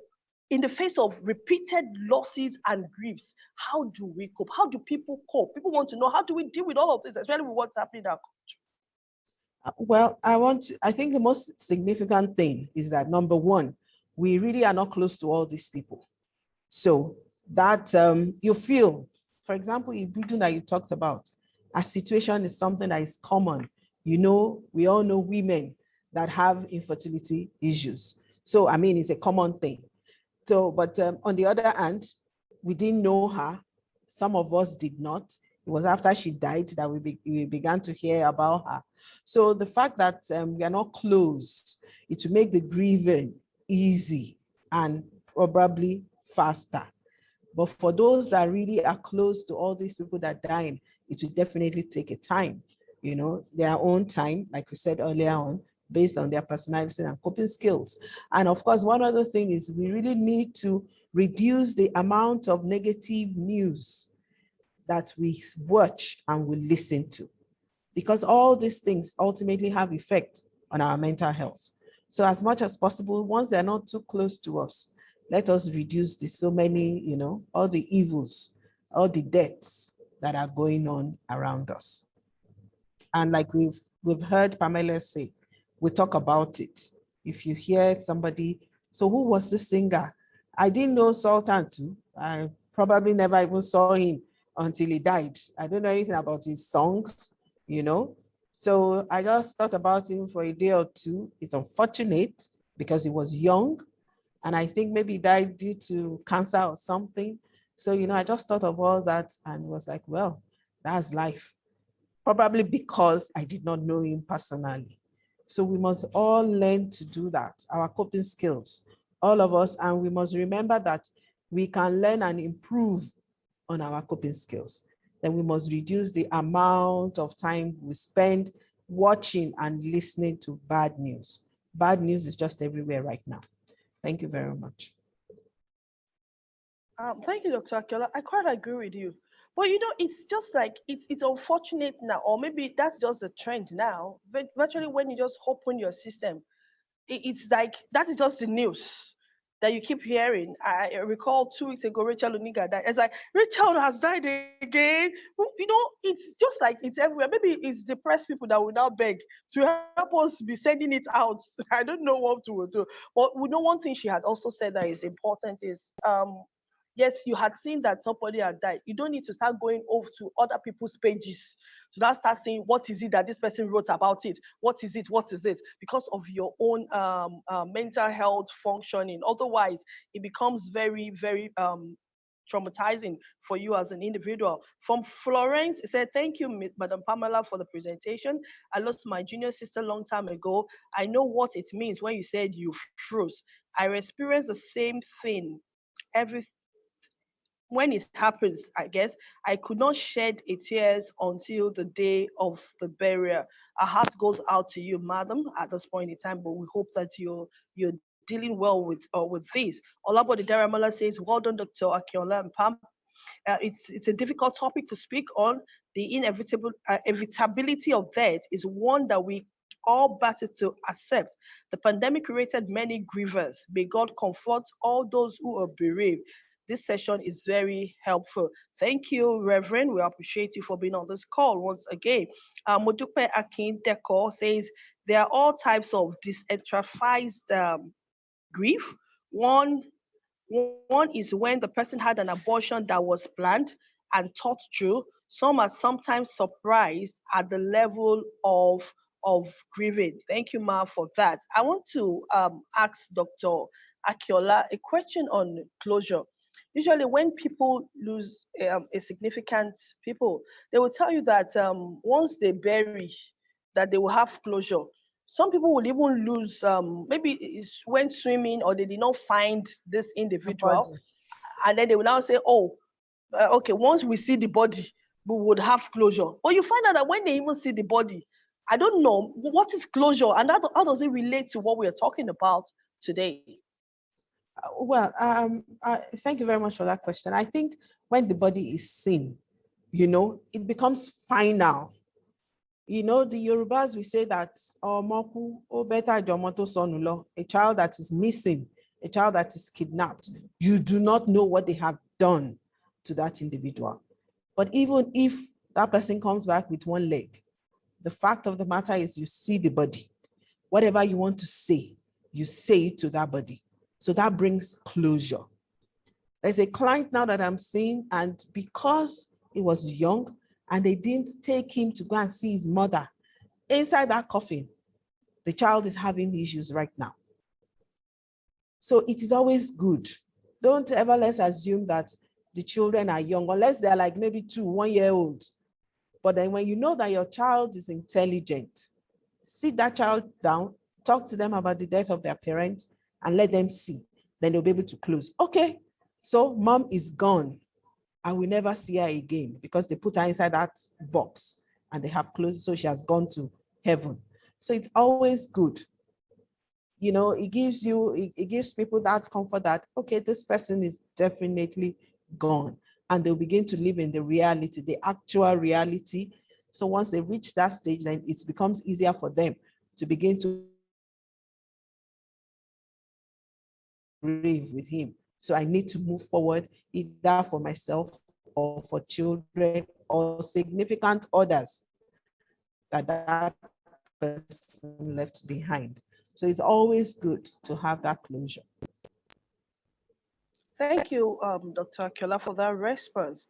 Speaker 1: in the face of repeated losses and griefs? How do we cope? How do people cope? People want to know, how do we deal with all of this, especially with what's happening in our country?
Speaker 3: Well, I think the most significant thing is that, number one, we really are not close to all these people. So that you feel, for example, in building that you talked about, a situation is something that is common. We all know women that have infertility issues. So, I mean, it's a common thing. So, but on the other hand, we didn't know her. Some of us did not. It was after she died that we began to hear about her. So the fact that we are not close, it will make the grieving easy and probably faster. But for those that really are close to all these people that are dying, it will definitely take a time, their own time, like we said earlier on, based on their personality and coping skills. And of course, one other thing is we really need to reduce the amount of negative news that we watch and we listen to, because all these things ultimately have effect on our mental health. So as much as possible, once they're not too close to us, let us reduce so many, all the evils, all the deaths that are going on around us. And like we've heard Pamela say, we talk about it. If you hear somebody, so who was the singer? I didn't know Sultan too. I probably never even saw him until he died. I don't know anything about his songs, So I just thought about him for a day or two. It's unfortunate because he was young. And I think maybe he died due to cancer or something. So, I just thought of all that and was like, well, that's life. Probably because I did not know him personally. So we must all learn to do that, our coping skills, all of us. And we must remember that we can learn and improve on our coping skills. Then we must reduce the amount of time we spend watching and listening to bad news. Bad news is just everywhere right now. Thank you very much.
Speaker 1: Thank you, Dr. Akiola. I quite agree with you. But it's just like it's unfortunate now, or maybe that's just the trend now. Virtually, when you just open your system, it's like that is just the news that you keep hearing. I recall 2 weeks ago, Rachel Oniga died. It's like Rachel has died again. It's just like it's everywhere. Maybe it's depressed people that will now beg to help us be sending it out. I don't know what to do. But we know one thing she had also said that is important is yes, you had seen that somebody had died. You don't need to start going over to other people's pages to now start saying, what is it that this person wrote about it? What is it? What is it? Because of your own mental health functioning. Otherwise, it becomes very, very traumatizing for you as an individual. From Florence, it said, thank you, Madam Pamela, for the presentation. I lost my junior sister a long time ago. I know what it means when you said you froze. I experienced the same thing when it happens, I guess, I could not shed a tears until the day of the burial. Our heart goes out to you, madam, at this point in time, but we hope that you're dealing well with this. Olabode Daramola says, well done, Dr. Akiola and Pam. It's a difficult topic to speak on. The inevitability of death is one that we all battle to accept. The pandemic created many grievers. May God comfort all those who are bereaved. This session is very helpful. Thank you, Reverend. We appreciate you for being on this call once again. Modupe Akin Deko says, there are all types of disenfranchised grief. One is when the person had an abortion that was planned and thought through. Some are sometimes surprised at the level of grieving. Thank you, Ma, for that. I want to ask Dr. Akiola a question on closure. Usually when people lose a significant people, they will tell you that once they bury, that they will have closure. Some people will even lose, maybe it's went swimming or they did not find this individual. And then they will now say, oh, okay, once we see the body, we would have closure. But you find out that when they even see the body, I don't know what is closure, and how does it relate to what we are talking about today?
Speaker 3: Thank you very much for that question. I think when the body is seen, it becomes final. The Yorubas, we say that a child that is missing, a child that is kidnapped, you do not know what they have done to that individual. But even if that person comes back with one leg, the fact of the matter is you see the body. Whatever you want to say, you say it to that body. So that brings closure. There's a client now that I'm seeing, and because he was young and they didn't take him to go and see his mother inside that coffin, the child is having issues right now. So it is always good. Don't ever let's assume that the children are young, unless they're like maybe 1 year old. But then when you know that your child is intelligent, sit that child down, talk to them about the death of their parents, and let them see. Then they'll be able to close. Okay, so mom is gone. I will never see her again because they put her inside that box and they have closed, so she has gone to heaven. So it's always good. It gives people that comfort that, okay, this person is definitely gone. And they'll begin to live in the reality, the actual reality. So once they reach that stage, then it becomes easier for them to begin to grieve with him. So I need to move forward either for myself or for children or significant others that person left behind. So it's always good to have that closure.
Speaker 1: Thank you, Dr. Akiola, for that response.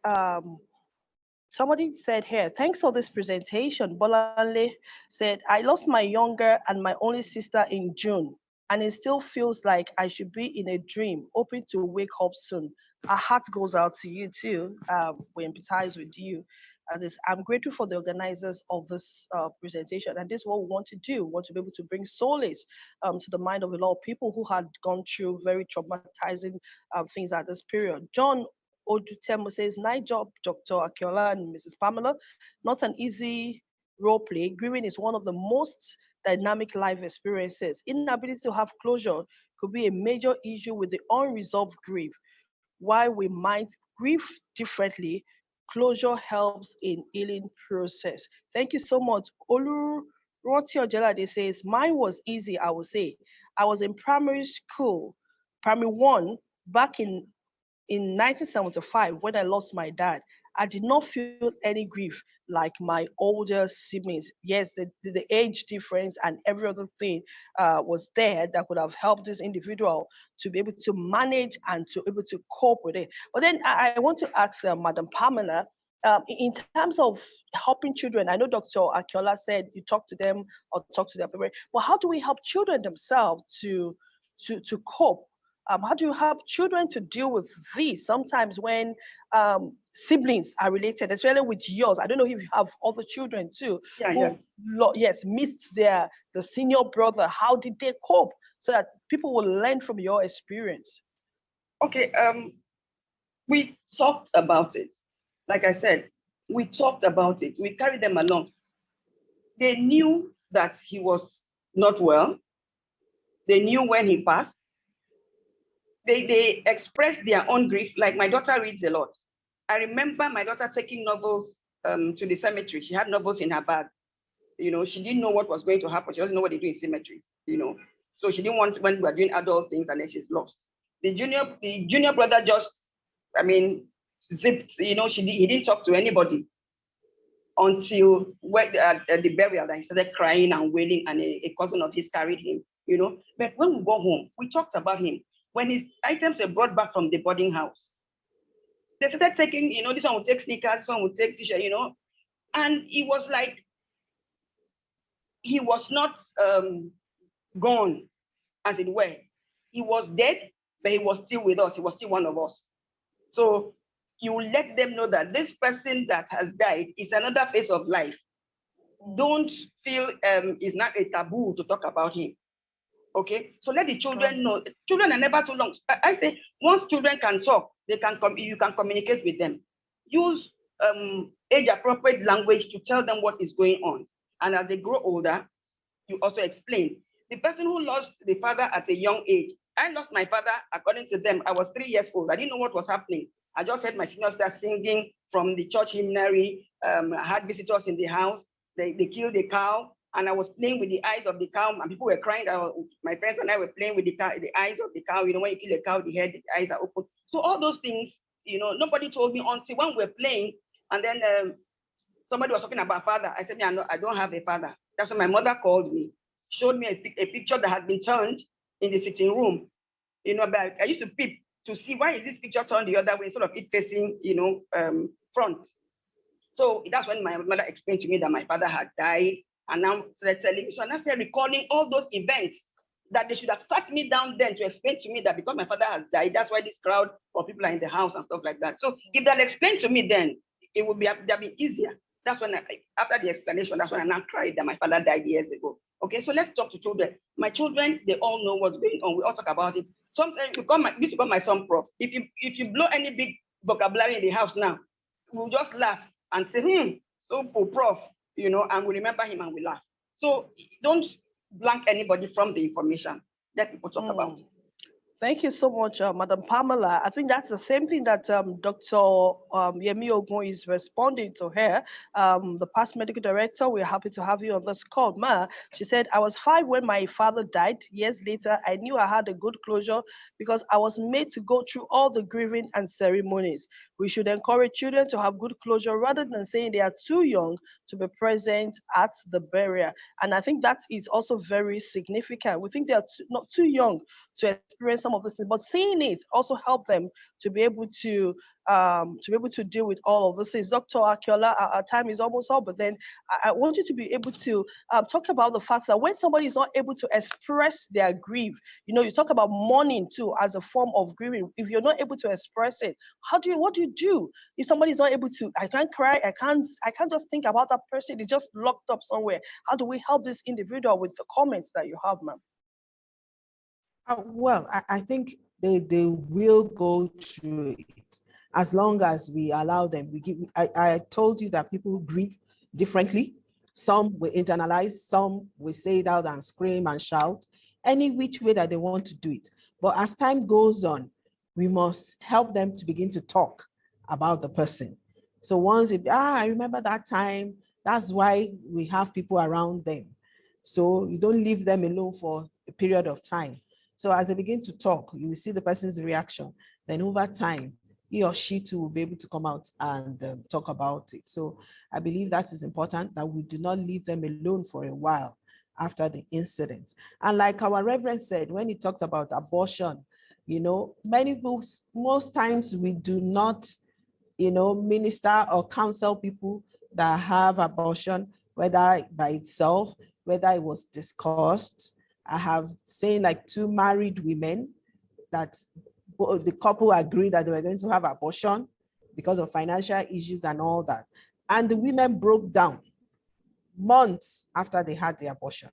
Speaker 1: Somebody said here, thanks for this presentation. Bolanle said, I lost my younger and my only sister in June, and it still feels like I should be in a dream, hoping to wake up soon. Our heart goes out to you too. We empathize with you. I'm grateful for the organizers of this presentation, and this is what we want to do. We want to be able to bring solace to the mind of a lot of people who had gone through very traumatizing things at this period. John Odutemo says, nice job, Dr. Akiola and Mrs. Pamela. Not an easy role play. Grieving is one of the most dynamic life experiences. Inability to have closure could be a major issue with the unresolved grief. While we might grieve differently, closure helps in healing process. Thank you so much. Olu Roti Ojelade says, mine was easy, I would say. I was in primary school, primary one, back in 1975, when I lost my dad. I did not feel any grief like my older siblings. Yes, the age difference and every other thing was there that could have helped this individual to be able to manage and to be able to cope with it. But then I want to ask Madam Pamela, in terms of helping children, I know Dr. Akiola said you talk to them or talk to their parents, but how do we help children themselves to cope? How do you help children to deal with this? Sometimes when siblings are related, especially with yours, I don't know if you have other children too, yes, missed the senior brother. How did they cope? So that people will learn from your experience.
Speaker 4: Okay, we talked about it. Like I said, we talked about it. We carried them along. They knew that he was not well. They knew when he passed. They expressed their own grief. Like my daughter reads a lot. I remember my daughter taking novels to the cemetery. She had novels in her bag. She didn't know what was going to happen. She doesn't know what they do in cemeteries, So she didn't want when we were doing adult things and then she's lost. The junior brother just, zipped, he didn't talk to anybody until at the burial that he started crying and wailing and a cousin of his carried him, But when we go home, we talked about him. When his items were brought back from the boarding house, they started taking, this one would take sneakers, this one would take t-shirt, and it was like, he was not gone, as it were. He was dead, but he was still with us. He was still one of us. So you let them know that this person that has died is another phase of life. Don't feel it's not a taboo to talk about him. Okay, so let the children know. Children are never too long. I say once children can talk, you can communicate with them. Use age-appropriate language to tell them what is going on. And as they grow older, you also explain. The person who lost the father at a young age, I lost my father, according to them, I was 3 years old. I didn't know what was happening. I just heard my senior start singing from the church hymnary. I had visitors in the house. They killed a cow, and I was playing with the eyes of the cow, and people were crying. My friends and I were playing with the eyes of the cow. You know, when you kill a cow, the head, the eyes are open. So all those things, you know, nobody told me until when we were playing, and then somebody was talking about father. I said, I don't have a father. That's when my mother called me, showed me a picture that had been turned in the sitting room. You know, but I used to peep to see why is this picture turned the other way instead of it facing, you know, front. So that's when my mother explained to me that my father had died, and now started telling me. So I started recalling all those events that they should have sat me down then to explain to me that because my father has died, that's why this crowd of people are in the house and stuff like that. So if they'd explained to me then, it would be easier. That's when after the explanation, that's when I now cried that my father died years ago. Okay, so let's talk to children. My children, they all know what's going on. We all talk about it. Sometimes we used to call my son Prof. If you blow any big vocabulary in the house now, we'll just laugh and say, so Prof, you know, and we remember him and we laugh. So don't blank anybody from the information. Let people talk about it.
Speaker 1: Thank you so much, Madam Pamela. I think that's the same thing that Dr. Yemi Ogun is responding to her, the past medical director. We're happy to have you on this call, Ma. She said, I was 5 when my father died. Years later, I knew I had a good closure because I was made to go through all the grieving and ceremonies. We should encourage children to have good closure rather than saying they are too young to be present at the burial. And I think that is also very significant. We think they are not too young to experience some of this, but seeing it also help them to be able to deal with all of this things. Dr. Akiola, our time is almost up, but then I want you to be able to talk about the fact that when somebody is not able to express their grief, you know, you talk about mourning too as a form of grieving. If you're not able to express it, what do you do? If somebody is not able to, I can't cry, I can't just think about that person, it's just locked up somewhere. How do we help this individual with the comments that you have, ma'am?
Speaker 3: Well, I think they will go through it as long as we allow them. I told you that people grieve differently. Some will internalize, some will say it out and scream and shout, any which way that they want to do it. But as time goes on, we must help them to begin to talk about the person. So once I remember that time, that's why we have people around them. So you don't leave them alone for a period of time. So as they begin to talk, you will see the person's reaction. Then over time, he or she too will be able to come out and talk about it. So I believe that is important, that we do not leave them alone for a while after the incident. And like our Reverend said, when he talked about abortion, you know, most times we do not, you know, minister or counsel people that have abortion, whether by itself, whether it was discussed. I have seen like 2 married women that the couple agreed that they were going to have abortion because of financial issues and all that. And the women broke down months after they had the abortion.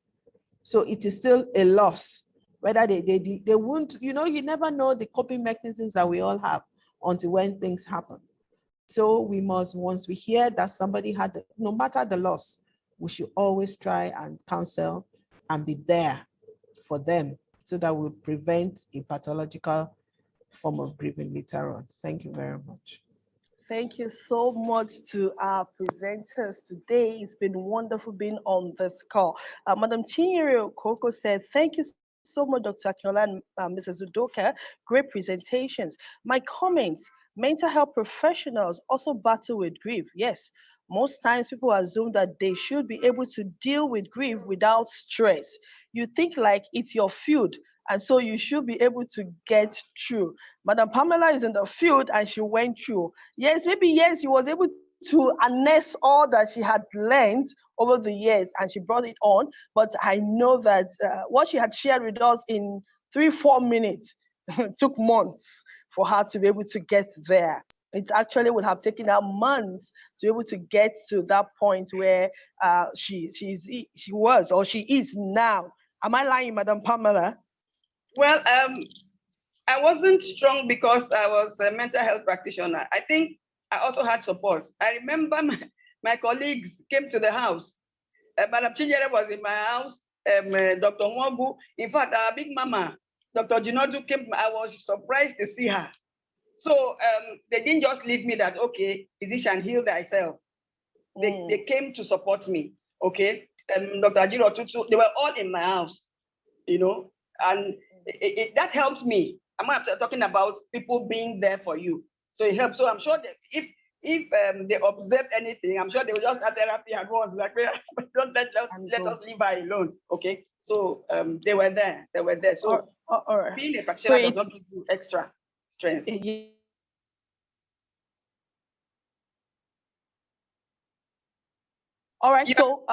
Speaker 3: So it is still a loss. Whether they won't, you know, you never know the coping mechanisms that we all have until when things happen. So we must, once we hear that somebody had, no matter the loss, we should always try and counsel and be there for them so that we prevent a pathological form of grieving later on. Thank you very much.
Speaker 1: Thank you so much to our presenters today. It's been wonderful being on this call. Madam Chinyere Okoko said, thank you so much, Dr. Akinola and Mrs. Udoka. Great presentations. My comments, mental health professionals also battle with grief. Yes, most times people assume that they should be able to deal with grief without stress. You think like it's your field, and so you should be able to get through. Madam Pamela is in the field and she went through. Yes, maybe yes, she was able to harness all that she had learned over the years and she brought it on. But I know that what she had shared with us in 3-4 minutes took months for her to be able to get there. It actually would have taken her months to be able to get to that point where she was or she is now. Am I lying, Madam Pamela?
Speaker 4: Well, I wasn't strong because I was a mental health practitioner. I think I also had support. I remember my colleagues came to the house. Madam Chinyere was in my house. Dr. Mwabu. In fact, our big mama, Dr. Jinodu came. I was surprised to see her. So they didn't just leave me that, okay, physician, heal thyself. They came to support me, okay? Dr. Ajiro Tutu, they were all in my house, you know, and that helps me. I'm not talking about people being there for you. So it helps. So I'm sure that if they observed anything, I'm sure they will just start therapy at once. Like, don't let us leave her alone. Okay. So they were there. They were there. So
Speaker 1: all right.
Speaker 4: Being a practitioner does not give you extra strength.
Speaker 1: All right, so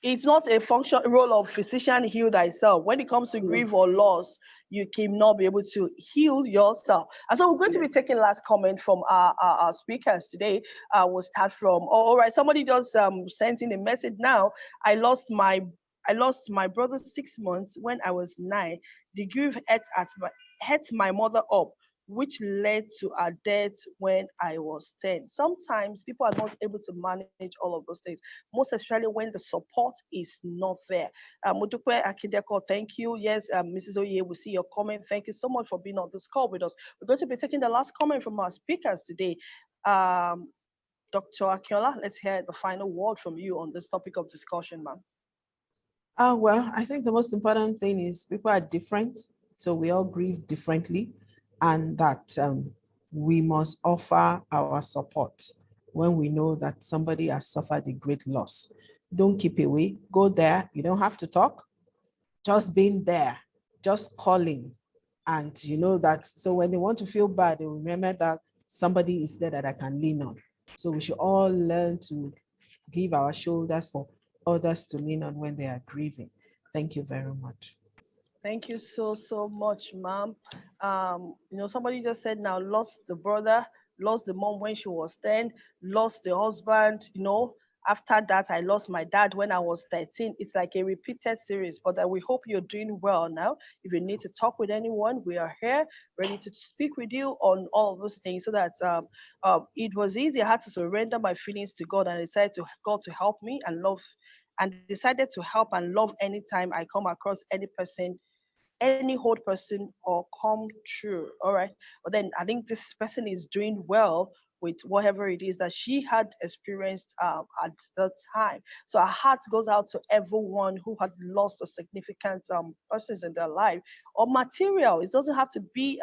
Speaker 1: it's not a function role of physician heal thyself. When it comes to grief or loss, you cannot be able to heal yourself. And so we're going to be taking last comment from our speakers today. We'll start from, all right, somebody just sent in a message now. I lost my brother 6 months when I was 9. The grief ate my mother up, which led to her death when I was 10. Sometimes people are not able to manage all of those things, most especially when the support is not there. Mudukwe Akideko, thank you. Yes, Mrs. Oye, we see your comment. Thank you so much for being on this call with us. We're going to be taking the last comment from our speakers today. Dr. Akiola, let's hear the final word from you on this topic of discussion, ma'am.
Speaker 3: Well, I think the most important thing is people are different, so we all grieve differently, and that we must offer our support when we know that somebody has suffered a great loss. Don't keep away, go there. You don't have to talk, just being there, just calling. And you know that, so when they want to feel bad, they remember that somebody is there that I can lean on. So we should all learn to give our shoulders for others to lean on when they are grieving. Thank you very much.
Speaker 1: Thank you so much, ma'am. Somebody just said now lost the brother, lost the mom when she was 10, lost the husband, After that, I lost my dad when I was 13. It's like a repeated series, but we hope you're doing well now. If you need to talk with anyone, we are here, ready to speak with you on all of those things so that it was easy. I had to surrender my feelings to God and decided to God to help me and love, and decided to help and love anytime I come across any person, any old person, or come true. All right. But then I think this person is doing well with whatever it is that she had experienced at the time. So our heart goes out to everyone who had lost a significant persons in their life or material. It doesn't have to be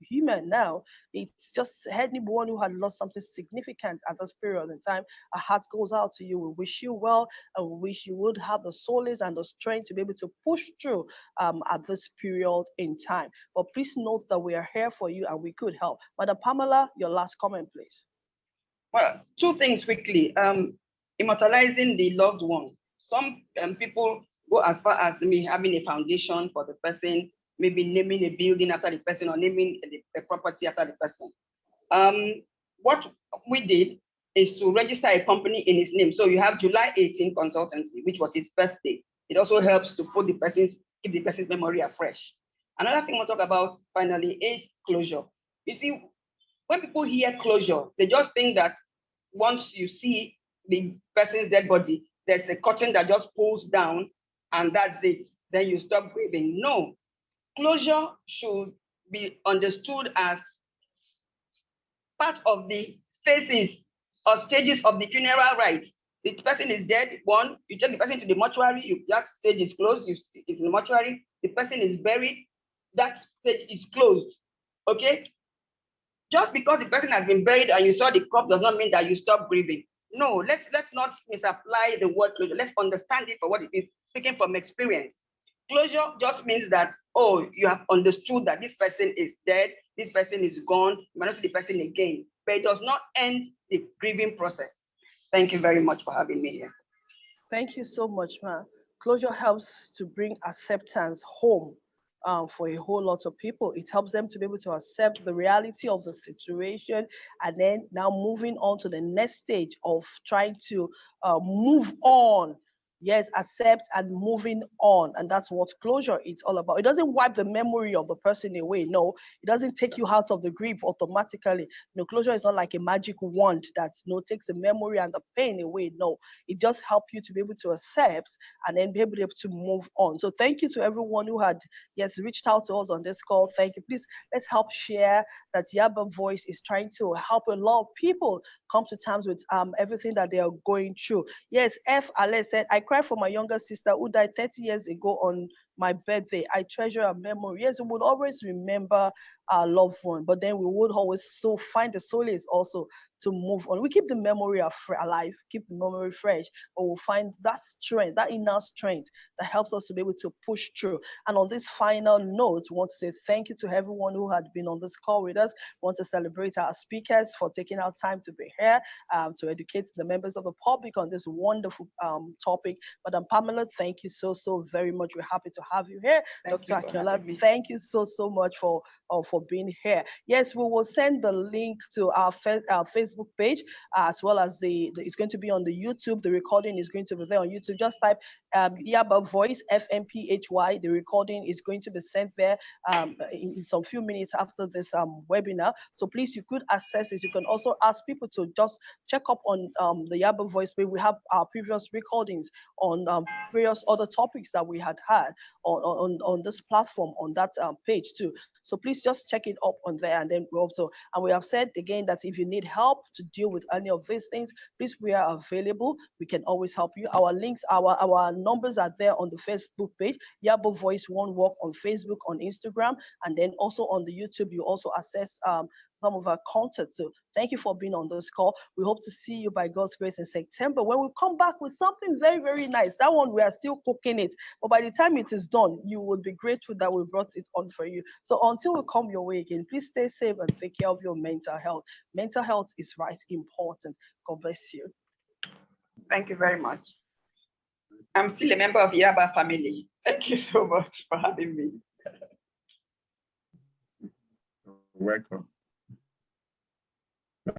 Speaker 1: human now. It's just anyone who had lost something significant at this period in time. Our heart goes out to you. We wish you well, and we wish you would have the solace and the strength to be able to push through at this period in time. But please note that we are here for you and we could help. Madam Pamela, your last comment, please.
Speaker 4: Well, two things quickly. Immortalizing the loved one. Some people go as far as me having a foundation for the person, maybe naming a building after the person or naming the property after the person. What we did is to register a company in his name. So you have July 18 consultancy, which was his birthday. It also helps to keep the person's memory afresh. Another thing we'll talk about finally is closure. You see, when people hear closure, they just think that once you see the person's dead body, there's a curtain that just pulls down and that's it. Then you stop grieving. No, closure should be understood as part of the phases or stages of the funeral rites. The person is dead, one, you take the person to the mortuary, that stage is closed, it's in the mortuary, the person is buried, that stage is closed, okay? Just because the person has been buried and you saw the corpse does not mean that you stop grieving. No, let's not misapply the word closure. Let's understand it for what it is, speaking from experience. Closure just means that, oh, you have understood that this person is dead, this person is gone, you might not see the person again, but it does not end the grieving process. Thank you very much for having me here.
Speaker 1: Thank you so much, ma'am. Closure helps to bring acceptance home for a whole lot of people. It helps them to be able to accept the reality of the situation and then now moving on to the next stage of trying to move on. yes, accept and moving on. And that's what closure is all about. It doesn't wipe the memory of the person away. No, it doesn't take you out of the grief automatically. Closure is not like a magic wand that takes the memory and the pain away. No, it just helps you to be able to accept and then be able to move on. So thank you to everyone who had, yes, reached out to us on this call. Thank you. Please, let's help share that Yaba Voice is trying to help a lot of people come to terms with everything that they are going through. Yes, F. Ale said, I cried for my younger sister who died 30 years ago on my birthday. I treasure her memory. Yes, we would always remember our loved one, but then we would always find the solace also to move on. We keep the memory alive, keep the memory fresh, but we'll find that strength, that inner strength that helps us to be able to push through. And on this final note, we want to say thank you to everyone who had been on this call with us. We want to celebrate our speakers for taking our time to be here to educate the members of the public on this wonderful topic. Madam Pamela, thank you so very much. We're happy to have you here. Dr. Akinola, thank you so much for being here. Yes, we will send the link to our Facebook page as well as it's going to be on the YouTube. The recording is going to be there on YouTube. Just type Yaba Voice, FMPHY. The recording is going to be sent there in some few minutes after this webinar. So please, you could access it. You can also ask people to just check up on the Yaba Voice page. We have our previous recordings on various other topics that we had on this platform on that page too. So please just check it up on there, and then we have said again that if you need help to deal with any of these things, please, we are available. We can always help you. Our links, our numbers are there on the Facebook page, Yaba Voice One Walk on Facebook, on Instagram, and then also on the YouTube. You also access some of our content. So thank you for being on this call. We hope to see you by God's grace in September when we come back with something very, very nice. That one, we are still cooking it. But by the time it is done, you would be grateful that we brought it on for you. So until we come your way again, please stay safe and take care of your mental health. Mental health is important. God bless you.
Speaker 4: Thank you very much. I'm still a member of Yaba family. Thank you so much for having me.
Speaker 2: Welcome.